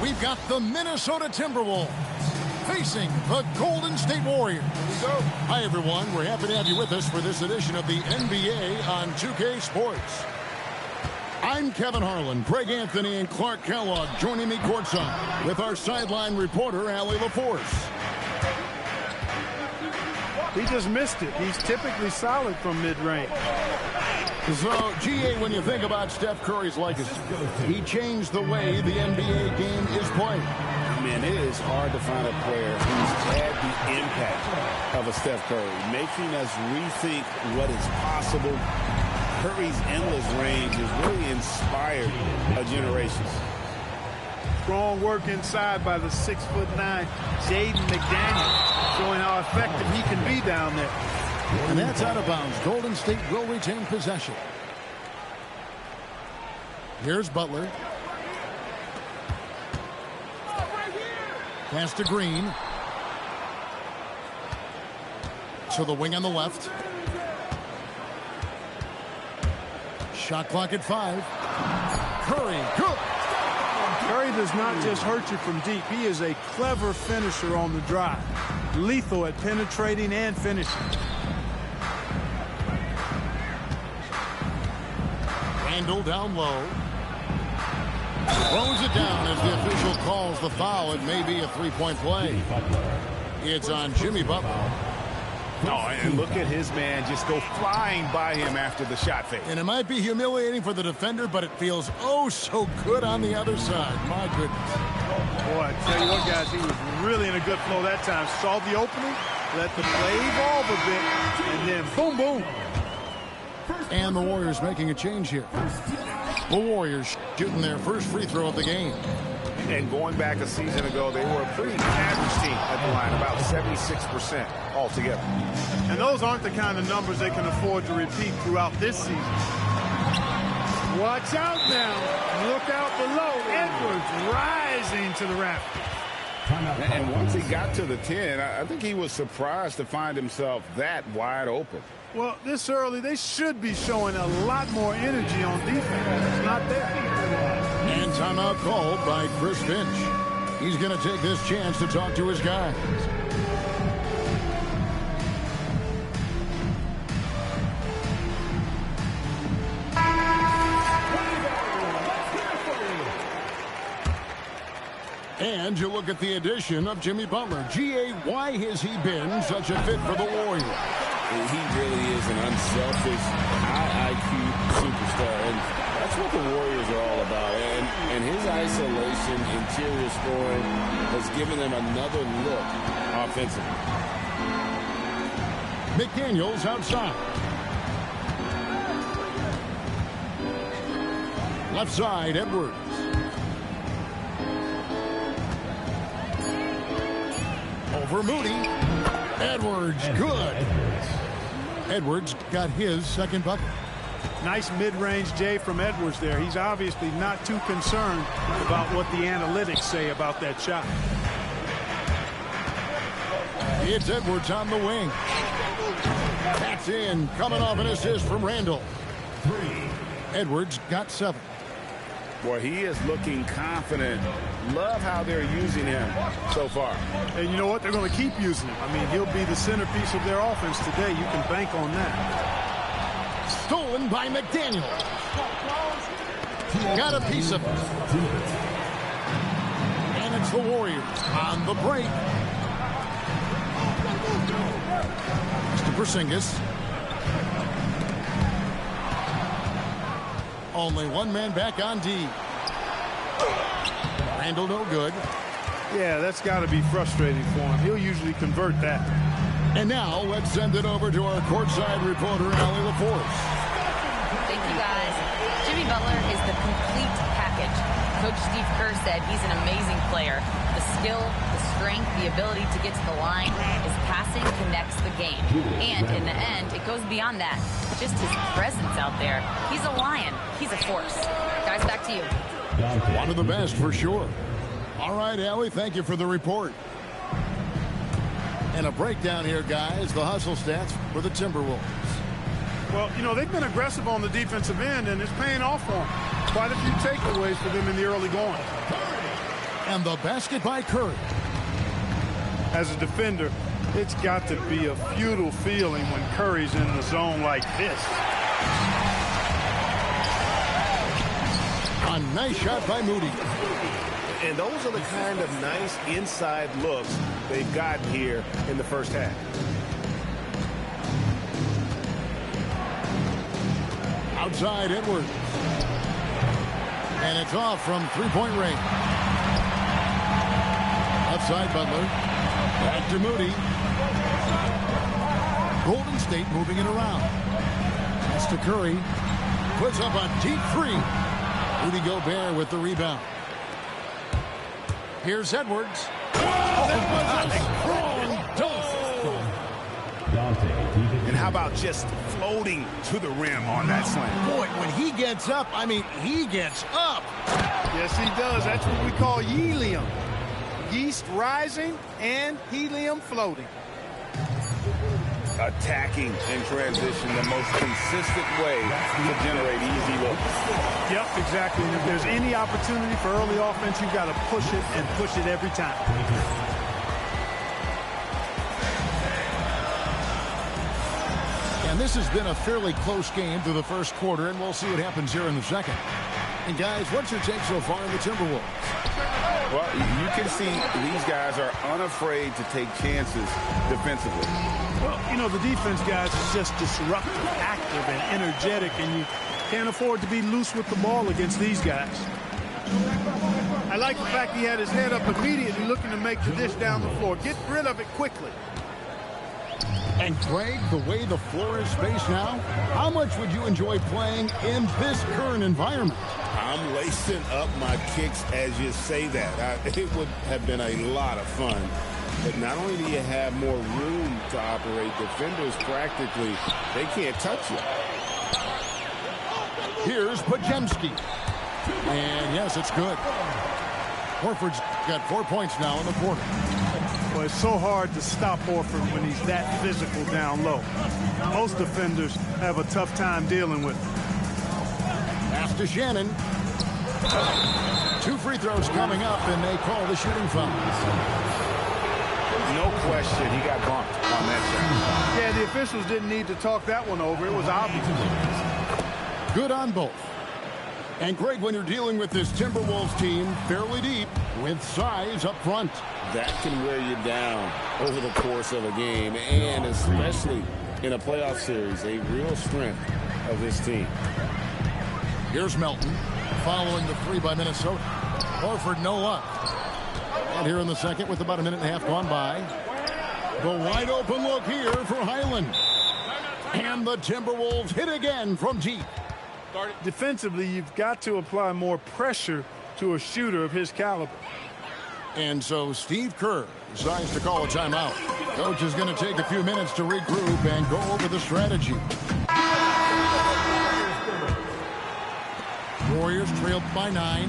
we've got the Minnesota Timberwolves facing the Golden State Warriors. Here we go. Hi, everyone. We're happy to have you with us for this edition of the NBA on 2K Sports. I'm Kevin Harlan, Greg Anthony, and Clark Kellogg joining me courtside with our sideline reporter, Allie LaForce. He just missed it. He's typically solid from mid-range. So, GA, when you think about Steph Curry's legacy, he changed the way the NBA game is played. Man, it is hard to find a player who's had the impact of a Steph Curry, making us rethink what is possible. Curry's endless range has really inspired a generation. Strong work inside by the 6'9" Jaden McDaniels, showing how effective he can be down there. And that's out of bounds. Golden State will retain possession. Here's Butler. Pass to Green. To the wing on the left. Shot clock at 5. Curry, good. Curry does not just hurt you from deep. He is a clever finisher on the drive. Lethal at penetrating and finishing. Randall down low. Throws it down as the official calls the foul. It may be a three-point play. It's on Jimmy Butler. Oh, and look at his man just go flying by him after the shot fake. And it might be humiliating for the defender, but it feels oh so good on the other side. My goodness. Boy, I tell you what, guys, he was really in a good flow that time. Saw the opening, let the play evolve a bit, and then boom, boom. And the Warriors making a change here. The Warriors shooting their first free throw of the game. And going back a season ago, they were a pretty average team at the line, about 76% altogether. And those aren't the kind of numbers they can afford to repeat throughout this season. Watch out now. Look out below. Edwards rising to the rafters. And once he got to the 10, I think he was surprised to find himself that wide open. Well, this early, they should be showing a lot more energy on defense. It's not there. And timeout called by Chris Finch. He's going to take this chance to talk to his guys. And you look at the addition of Jimmy Butler. GA, why has he been such a fit for the Warriors? He really is an unselfish, high IQ superstar, and that's what the Warriors are all about. And his isolation, interior scoring, has given them another look offensively. McDaniels outside. Left side, Edwards. Over Moody. Edwards, good. Edwards got his second bucket. Nice mid-range J from Edwards there. He's obviously not too concerned about what the analytics say about that shot. It's Edwards on the wing. That's in, coming off an assist from Randall. Edwards got 7. Boy, he is looking confident. Love how they're using him so far. And you know what? They're going to keep using him. I mean, he'll be the centerpiece of their offense today. You can bank on that. Stolen by McDaniel. Got a piece of it. And it's the Warriors on the break. Mr. Porzingis. Only one man back on D. Randall no good. Yeah, that's got to be frustrating for him. He'll usually convert that. And now let's send it over to our courtside reporter, Allie LaForce. Thank you, guys. Jimmy Butler is the complete package. Coach Steve Kerr said he's an amazing player. The skill, the strength, the ability to get to the line. His passing connects the game. And in the end, it goes beyond that. Just his presence out there. He's a lion. He's a force. Guys, back to you. One of the best for sure. All right, Allie, thank you for the report. And a breakdown here, guys. The hustle stats for the Timberwolves. Well, you know, they've been aggressive on the defensive end, and it's paying off for them. Quite a few takeaways for them in the early going. And the basket by Curry. As a defender, it's got to be a futile feeling when Curry's in the zone like this. A nice shot by Moody. And those are the kind of nice inside looks they've gotten here in the first half. Outside Edwards. And it's off from three-point range. Outside Butler. Back to Moody. Golden State moving it around. Pass to Curry. Puts up a deep three. Rudy Gobert with the rebound. Here's Edwards. That was a strong dunk. And how about just floating to the rim on that slam? Boy, when he gets up, I mean, he gets up. Yes, he does. That's what we call helium. Yeast rising and helium floating. Attacking in transition, the most consistent way to generate easy looks. Yep, exactly. And if there's any opportunity for early offense, you've got to push it and push it every time. And this has been a fairly close game through the first quarter, and we'll see what happens here in the second. And guys, what's your take so far in the Timberwolves? Well, you can see these guys are unafraid to take chances defensively. Well, you know, the defense guys is just disruptive, active, and energetic, and you can't afford to be loose with the ball against these guys. I like the fact he had his head up immediately looking to make the dish down the floor. Get rid of it quickly. And Greg, the way the floor is spaced now, how much would you enjoy playing in this current environment? I'm lacing up my kicks as you say that. It would have been a lot of fun. But not only do you have more room to operate, defenders practically, they can't touch you. Here's Podziemski. And yes, it's good. Horford's got 4 points now in the quarter. Well, it's so hard to stop Horford when he's that physical down low. Most defenders have a tough time dealing with him. Pass to Shannon. 2 free throws coming up, and they call the shooting foul. No question, he got bumped on that shot. Yeah, the officials didn't need to talk that one over. It was obvious. Good on both. And Greg, when you're dealing with this Timberwolves team fairly deep with size up front, that can wear you down over the course of a game, and especially in a playoff series, a real strength of this team. Here's Melton following the 3 by Minnesota. Horford no luck. And here in the second with about a minute and a half gone by. The wide open look here for Highland. And the Timberwolves hit again from deep. Defensively, you've got to apply more pressure to a shooter of his caliber. And so Steve Kerr decides to call a timeout. Coach is going to take a few minutes to regroup and go over the strategy. Warriors trailed by 9.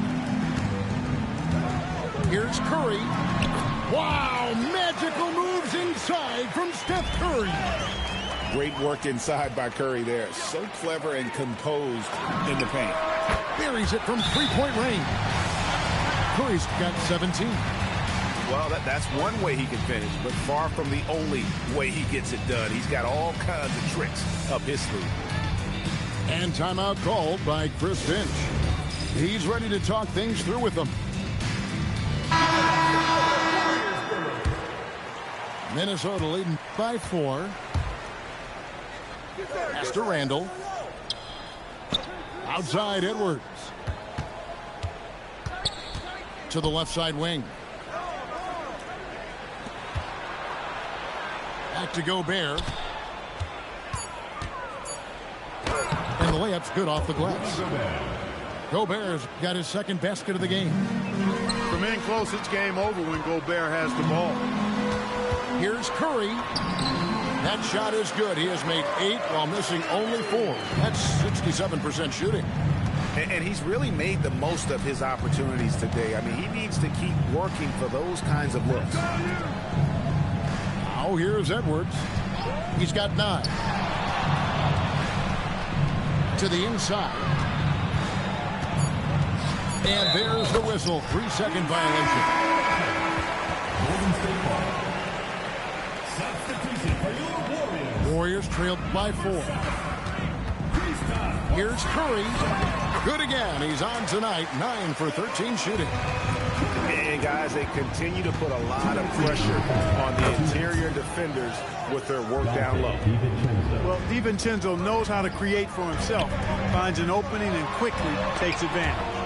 Here's Curry. Wow, magical moves inside from Steph Curry. Great work inside by Curry there. So clever and composed in the paint. Buries it from three-point range. Curry's got 17. Well, that's one way he can finish, but far from the only way he gets it done. He's got all kinds of tricks up his sleeve. And timeout called by Chris Finch. He's ready to talk things through with them. Minnesota leading by 4. Pass to Randall. Outside Edwards. To the left side wing. Back to Gobert. And the layup's good off the glass. Gobert's got his second basket of the game. From in close, it's game over when Gobert has the ball. Here's Curry. That shot is good. He has made 8 while missing only 4. That's 67% shooting. And he's really made the most of his opportunities today. I mean, he needs to keep working for those kinds of looks. Now here's Edwards. He's got 9. To the inside. And there's the whistle. 3-second violation. Warriors trailed by 4. Here's Curry. Good again. He's on tonight. 9 for 13 shooting. And guys, they continue to put a lot of pressure on the interior defenders with their work down low. Well, DiVincenzo knows how to create for himself. Finds an opening and quickly takes advantage.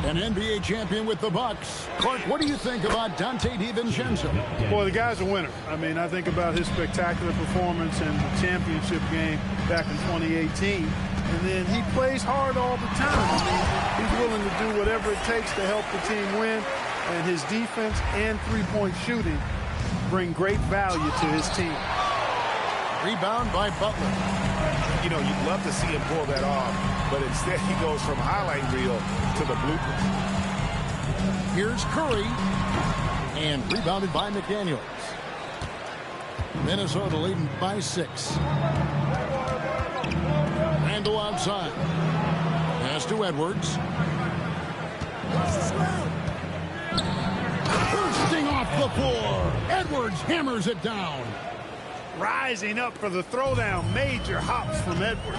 An NBA champion with the Bucks. Clark, what do you think about Dante DiVincenzo? Boy, the guy's a winner. I mean, I think about his spectacular performance in the championship game back in 2018. And then he plays hard all the time. I mean, he's willing to do whatever it takes to help the team win. And his defense and three-point shooting bring great value to his team. Rebound by Butler. You know, you'd love to see him pull that off, but instead he goes from highlight reel to the bloopers. Here's Curry. And rebounded by McDaniels. Minnesota leading by 6. Randall outside. Pass to Edwards. Bursting off the floor. Edwards hammers it down. Rising up for the throwdown. Major hops from Edwards.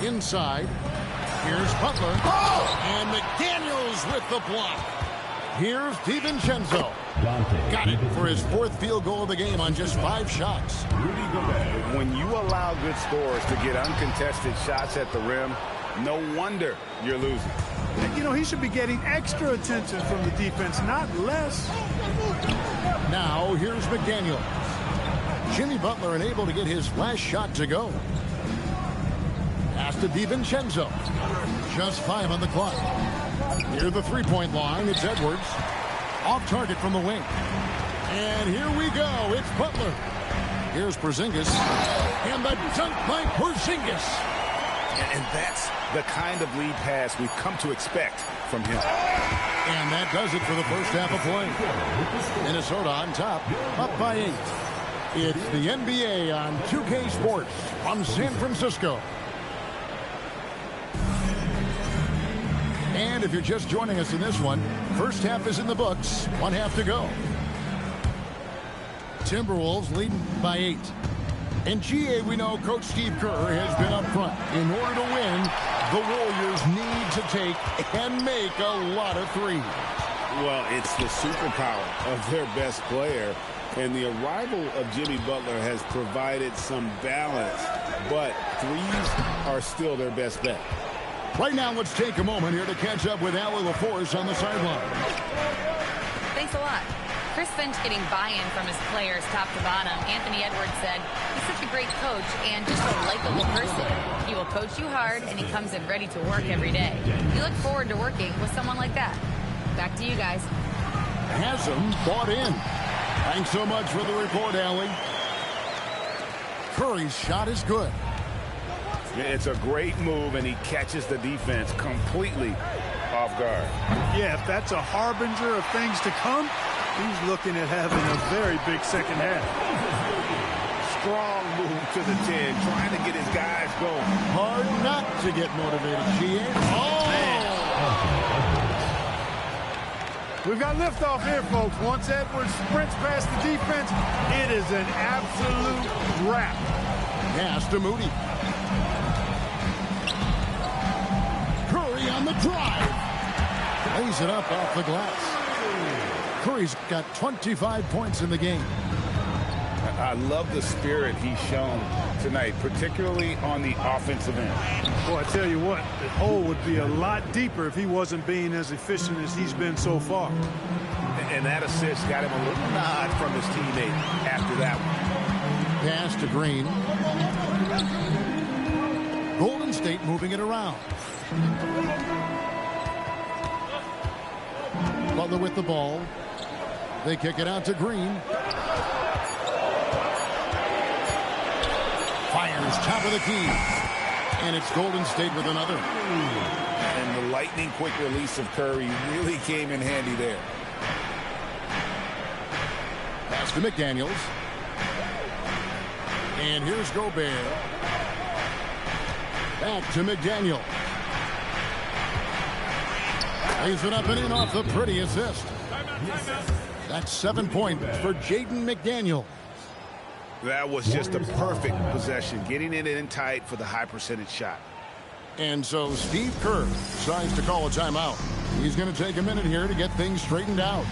Inside. Here's Butler. Oh! And McDaniels with the block. Here's DiVincenzo. Got it for his 4th field goal of the game on just 5 shots. When you allow good scorers to get uncontested shots at the rim, no wonder you're losing. You know, he should be getting extra attention from the defense, not less. Now, here's McDaniels. Jimmy Butler unable to get his last shot to go. Pass to DiVincenzo. Just 5 on the clock. Near the three-point line, it's Edwards. Off target from the wing. And here we go. It's Butler. Here's Porzingis. And the dunk by Porzingis. And that's the kind of lead pass we've come to expect from him. And that does it for the first half of play. Minnesota on top, up by 8. It's the NBA on 2K Sports from San Francisco. And if you're just joining us in this one, first half is in the books. 1 half to go. Timberwolves leading by 8. And GA, we know Coach Steve Kerr has been up front. In order to win, the Warriors need to take and make a lot of threes. Well, it's the superpower of their best player. And the arrival of Jimmy Butler has provided some balance. But threes are still their best bet. Right now, let's take a moment here to catch up with Allie LaForce on the sideline. Thanks a lot. Chris Finch getting buy-in from his players top to bottom. Anthony Edwards said he's such a great coach and just a likable person. He will coach you hard, and he comes in ready to work every day. We look forward to working with someone like that. Back to you guys. Haslam bought in. Thanks so much for the report, Allie. Curry's shot is good. It's a great move, and he catches the defense completely off guard. Yeah, if that's a harbinger of things to come, he's looking at having a very big second half. Strong move to the 10, trying to get his guys going. Hard not to get motivated, GA. Oh! We've got liftoff here, folks. Once Edwards sprints past the defense, it is an absolute wrap. Pass to Moody. Curry on the drive. Lays it up off the glass. Curry's got 25 points in the game. I love the spirit he's shown tonight, particularly on the offensive end. Boy, I tell you what, the hole would be a lot deeper if he wasn't being as efficient as he's been so far. And that assist got him a little nod from his teammate after that one. Pass to Green. Golden State moving it around. Butler with the ball. They kick it out to Green. Fires top of the key. And it's Golden State with another. And the lightning quick release of Curry really came in handy there. Pass to McDaniels. And here's Gobert. Back to McDaniel. Lays it up and in off the pretty assist. That's 7 points for Jaden McDaniel. That was just a perfect possession, getting it in tight for the high percentage shot. And so Steve Kerr decides to call a timeout. He's going to take a minute here to get things straightened out.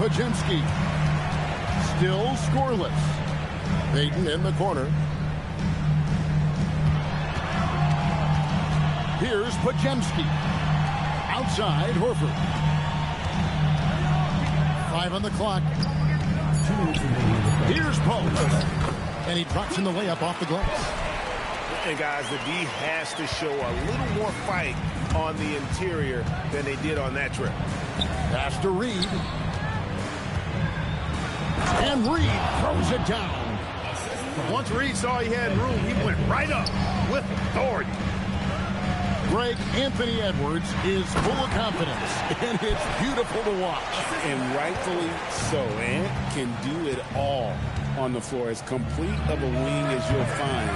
Pajemski still scoreless. Payton in the corner. Here's Pajemski. Outside, Horford. 5 on the clock. Here's Post. And he drops in the layup off the glass. And guys, the D has to show a little more fight on the interior than they did on that trip. Pass to Reed. And Reed throws it down. Once Reed saw he had room, he went right up with authority. Greg Anthony Edwards is full of confidence, and it's beautiful to watch. And rightfully so. Ant can do it all on the floor. As complete of a wing as you'll find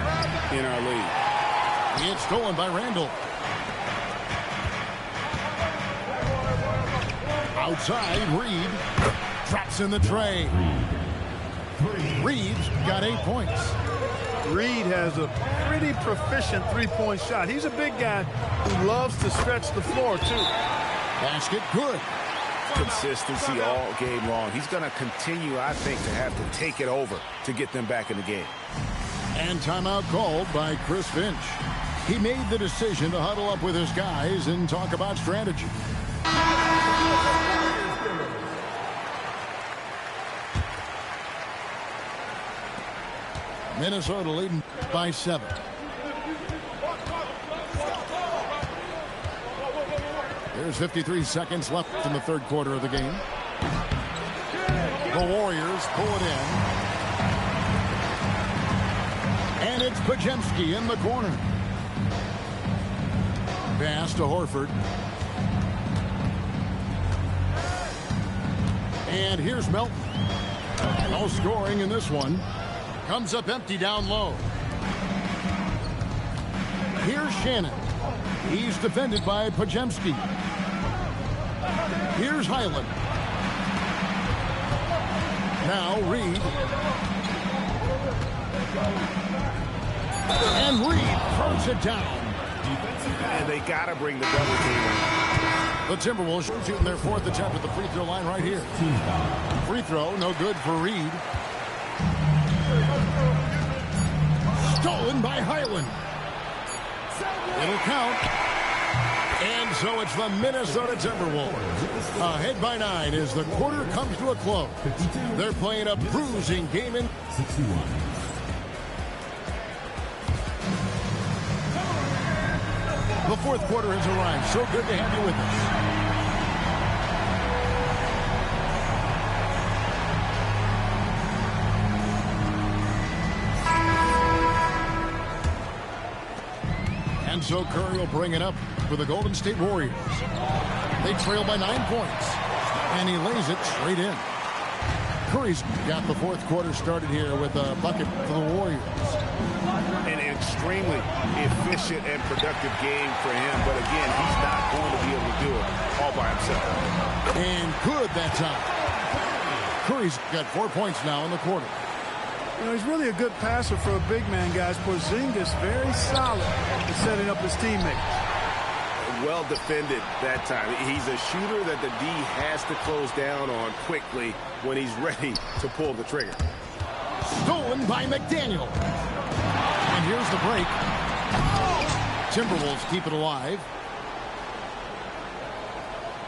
in our league. It's stolen by Randall. Outside, Reed drops in the tray. Reed's got 8 points. Reed has a pretty proficient three-point shot. He's a big guy who loves to stretch the floor, too. Basket good. Consistency all game long. He's going to continue, I think, to have to take it over to get them back in the game. And timeout called by Chris Finch. He made the decision to huddle up with his guys and talk about strategy. Minnesota leading by 7. There's 53 seconds left in the third quarter of the game. The Warriors pull it in. And it's Pajemski in the corner. Pass to Horford. And here's Melton. No scoring in this one. Comes up empty down low. Here's Shannon. He's defended by Pajemski. Here's Highland. Now Reed. And Reed throws it down. And they got to bring the double team in. The Timberwolves shooting their 4th attempt at the free throw line right here. Free throw, no good for Reed. Stolen by Highland. It'll count. And so it's the Minnesota Timberwolves. Ahead by 9 as the quarter comes to a close. They're playing a bruising game in 61. The fourth quarter has arrived. So good to have you with us. And so Curry will bring it up for the Golden State Warriors. They trail by 9 points. And he lays it straight in. Curry's got the fourth quarter started here with a bucket for the Warriors. An extremely efficient and productive game for him. But again, he's not going to be able to do it all by himself. And good that time. Curry's got 4 points now in the quarter. You know, he's really a good passer for a big man, guys. Porzingis very solid in setting up his teammates. Well defended that time. He's a shooter that the D has to close down on quickly when he's ready to pull the trigger. Stolen by McDaniel. And here's the break. Timberwolves keep it alive.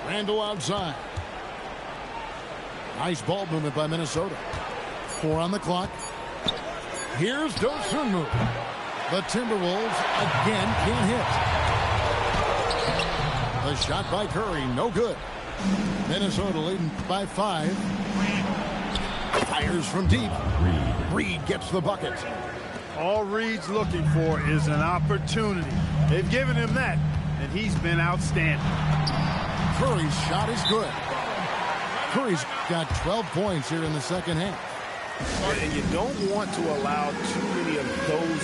Randall outside. Nice ball movement by Minnesota. 4 on the clock. Here's Dosunmu. The Timberwolves again can't hit. The shot by Curry, no good. Minnesota leading by 5. Fires from deep. Reed gets the bucket. All Reed's looking for is an opportunity. They've given him that, and he's been outstanding. Curry's shot is good. Curry's got 12 points here in the second half. And you don't want to allow too many of those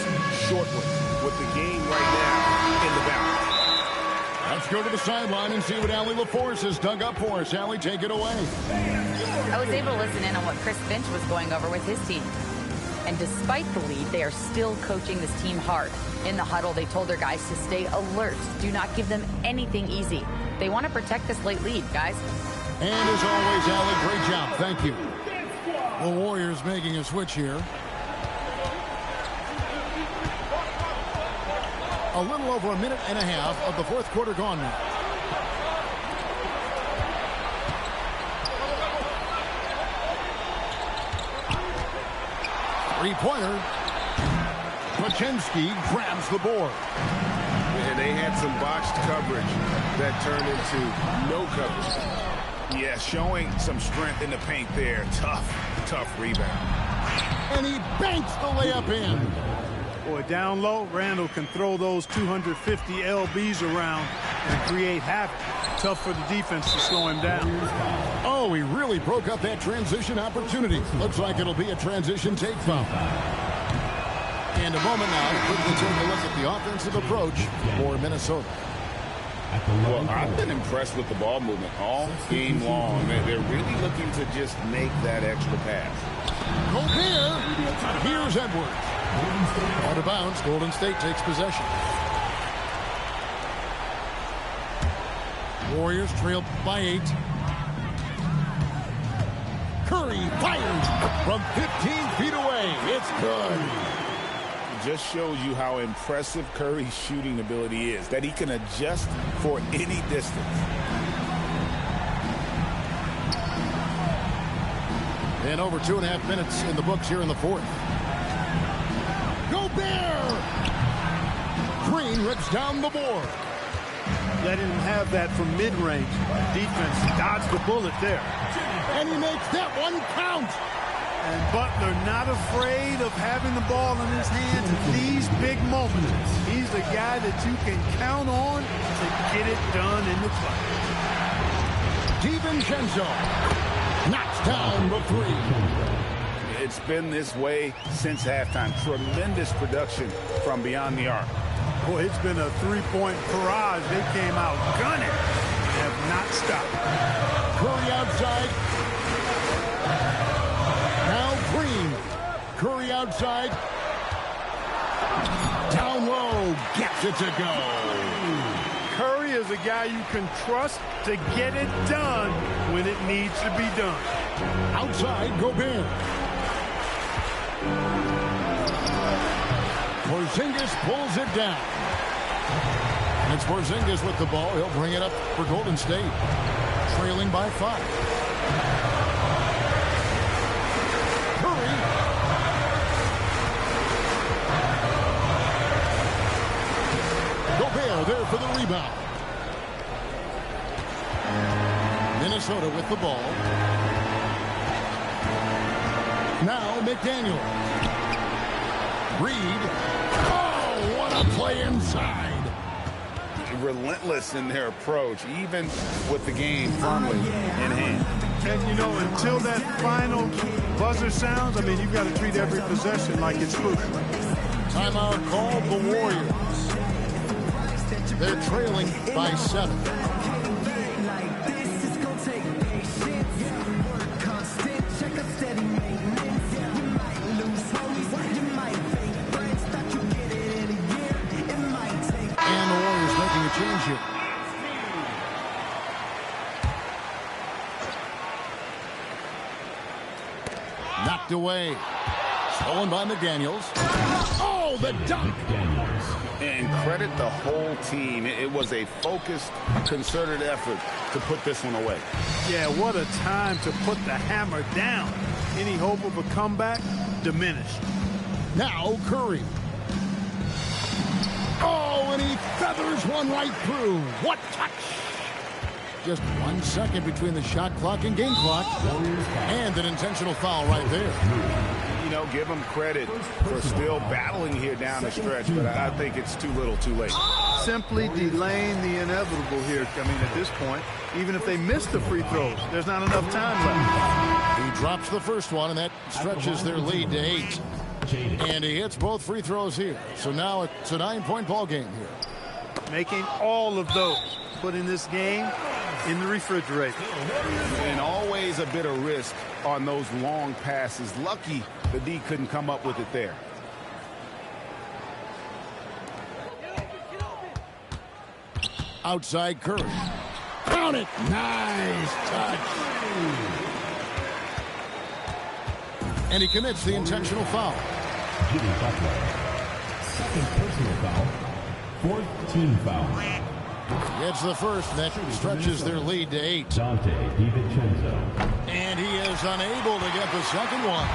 short ones with the game right now in the balance. Let's go to the sideline and see what Allie LaForce has dug up for us. Allie, take it away. I was able to listen in on what Chris Finch was going over with his team. And despite the lead, they are still coaching this team hard. In the huddle, they told their guys to stay alert. Do not give them anything easy. They want to protect this late lead, guys. And as always, Allie, great job. Thank you. The Warriors making a switch here. A little over a minute and a half of the fourth quarter gone now. Three-pointer. Pachinski grabs the board. And they had some botched coverage that turned into no coverage. Yeah, showing some strength in the paint there. Tough rebound. And he banks the layup in. Boy, down low, Randall can throw those 250 LBs around and create havoc. Tough for the defense to slow him down. Oh, he really broke up that transition opportunity. Looks like it'll be a transition take foul. And a moment now to quickly take a look at the offensive approach for Minnesota. Well, I've been impressed with the ball movement all game long. They're really looking to just make that extra pass. Gobert. Here's Edwards. Out of bounds, Golden State takes possession. Warriors trail by 8. Curry fires from 15 feet away. It's good. Just shows you how impressive Curry's shooting ability is, that he can adjust for any distance. And over 2.5 minutes in the books here in the fourth. Gobert! Green rips down the board. Letting him have that from mid-range. Defense dodged the bullet there. And he makes that one count. And Butler not afraid of having the ball in his hands in these big moments. He's the guy that you can count on to get it done in the clutch. DiVincenzo knocks down the 3. It's been this way since halftime. Tremendous production from beyond the arc. Boy, it's been a three-point barrage. They came out gunning. Have not stopped. Curry outside. Now Green. Curry outside. Down low. Gets it to go. Curry is a guy you can trust to get it done when it needs to be done. Outside, Gobert. Porzingis pulls it down. And it's Porzingis with the ball. He'll bring it up for Golden State. Trailing by 5. Curry. Gobert there for the rebound. Minnesota with the ball. Now McDaniel. Reed. Oh, what a play inside. Relentless in their approach, even with the game firmly in hand. And, you know, until that final buzzer sounds, I mean, you've got to treat every possession like it's crucial. Timeout called the Warriors. They're trailing by 7. Change here. Knocked away. Stolen by McDaniels. Oh, the dunk. And credit the whole team. It was a focused, concerted effort to put this one away. Yeah, what a time to put the hammer down. Any hope of a comeback diminished. Now Curry. Oh, and he feathers one right through. What touch! Just 1 second between the shot clock and game clock. And an intentional foul right there. You know, give him credit for still battling here down the stretch, but I think it's too little too late. Simply delaying the inevitable here. I mean, at this point, even if they miss the free throws, there's not enough time left. He drops the first one, and that stretches their lead to 8. And he hits both free throws here. So now it's a 9-point ball game here. Making all of those. Putting this game in the refrigerator. And always a bit of risk on those long passes. Lucky the D couldn't come up with it there. Outside Curry. Count it. Nice touch. And he commits the intentional foul. Jimmy Butler. Second personal foul. Fourth team foul. Gets the first. That stretches their lead to 8. Dante DiVincenzo. And he is unable to get the second one.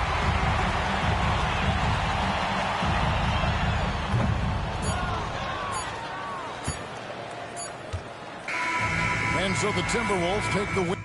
And so the Timberwolves take the win.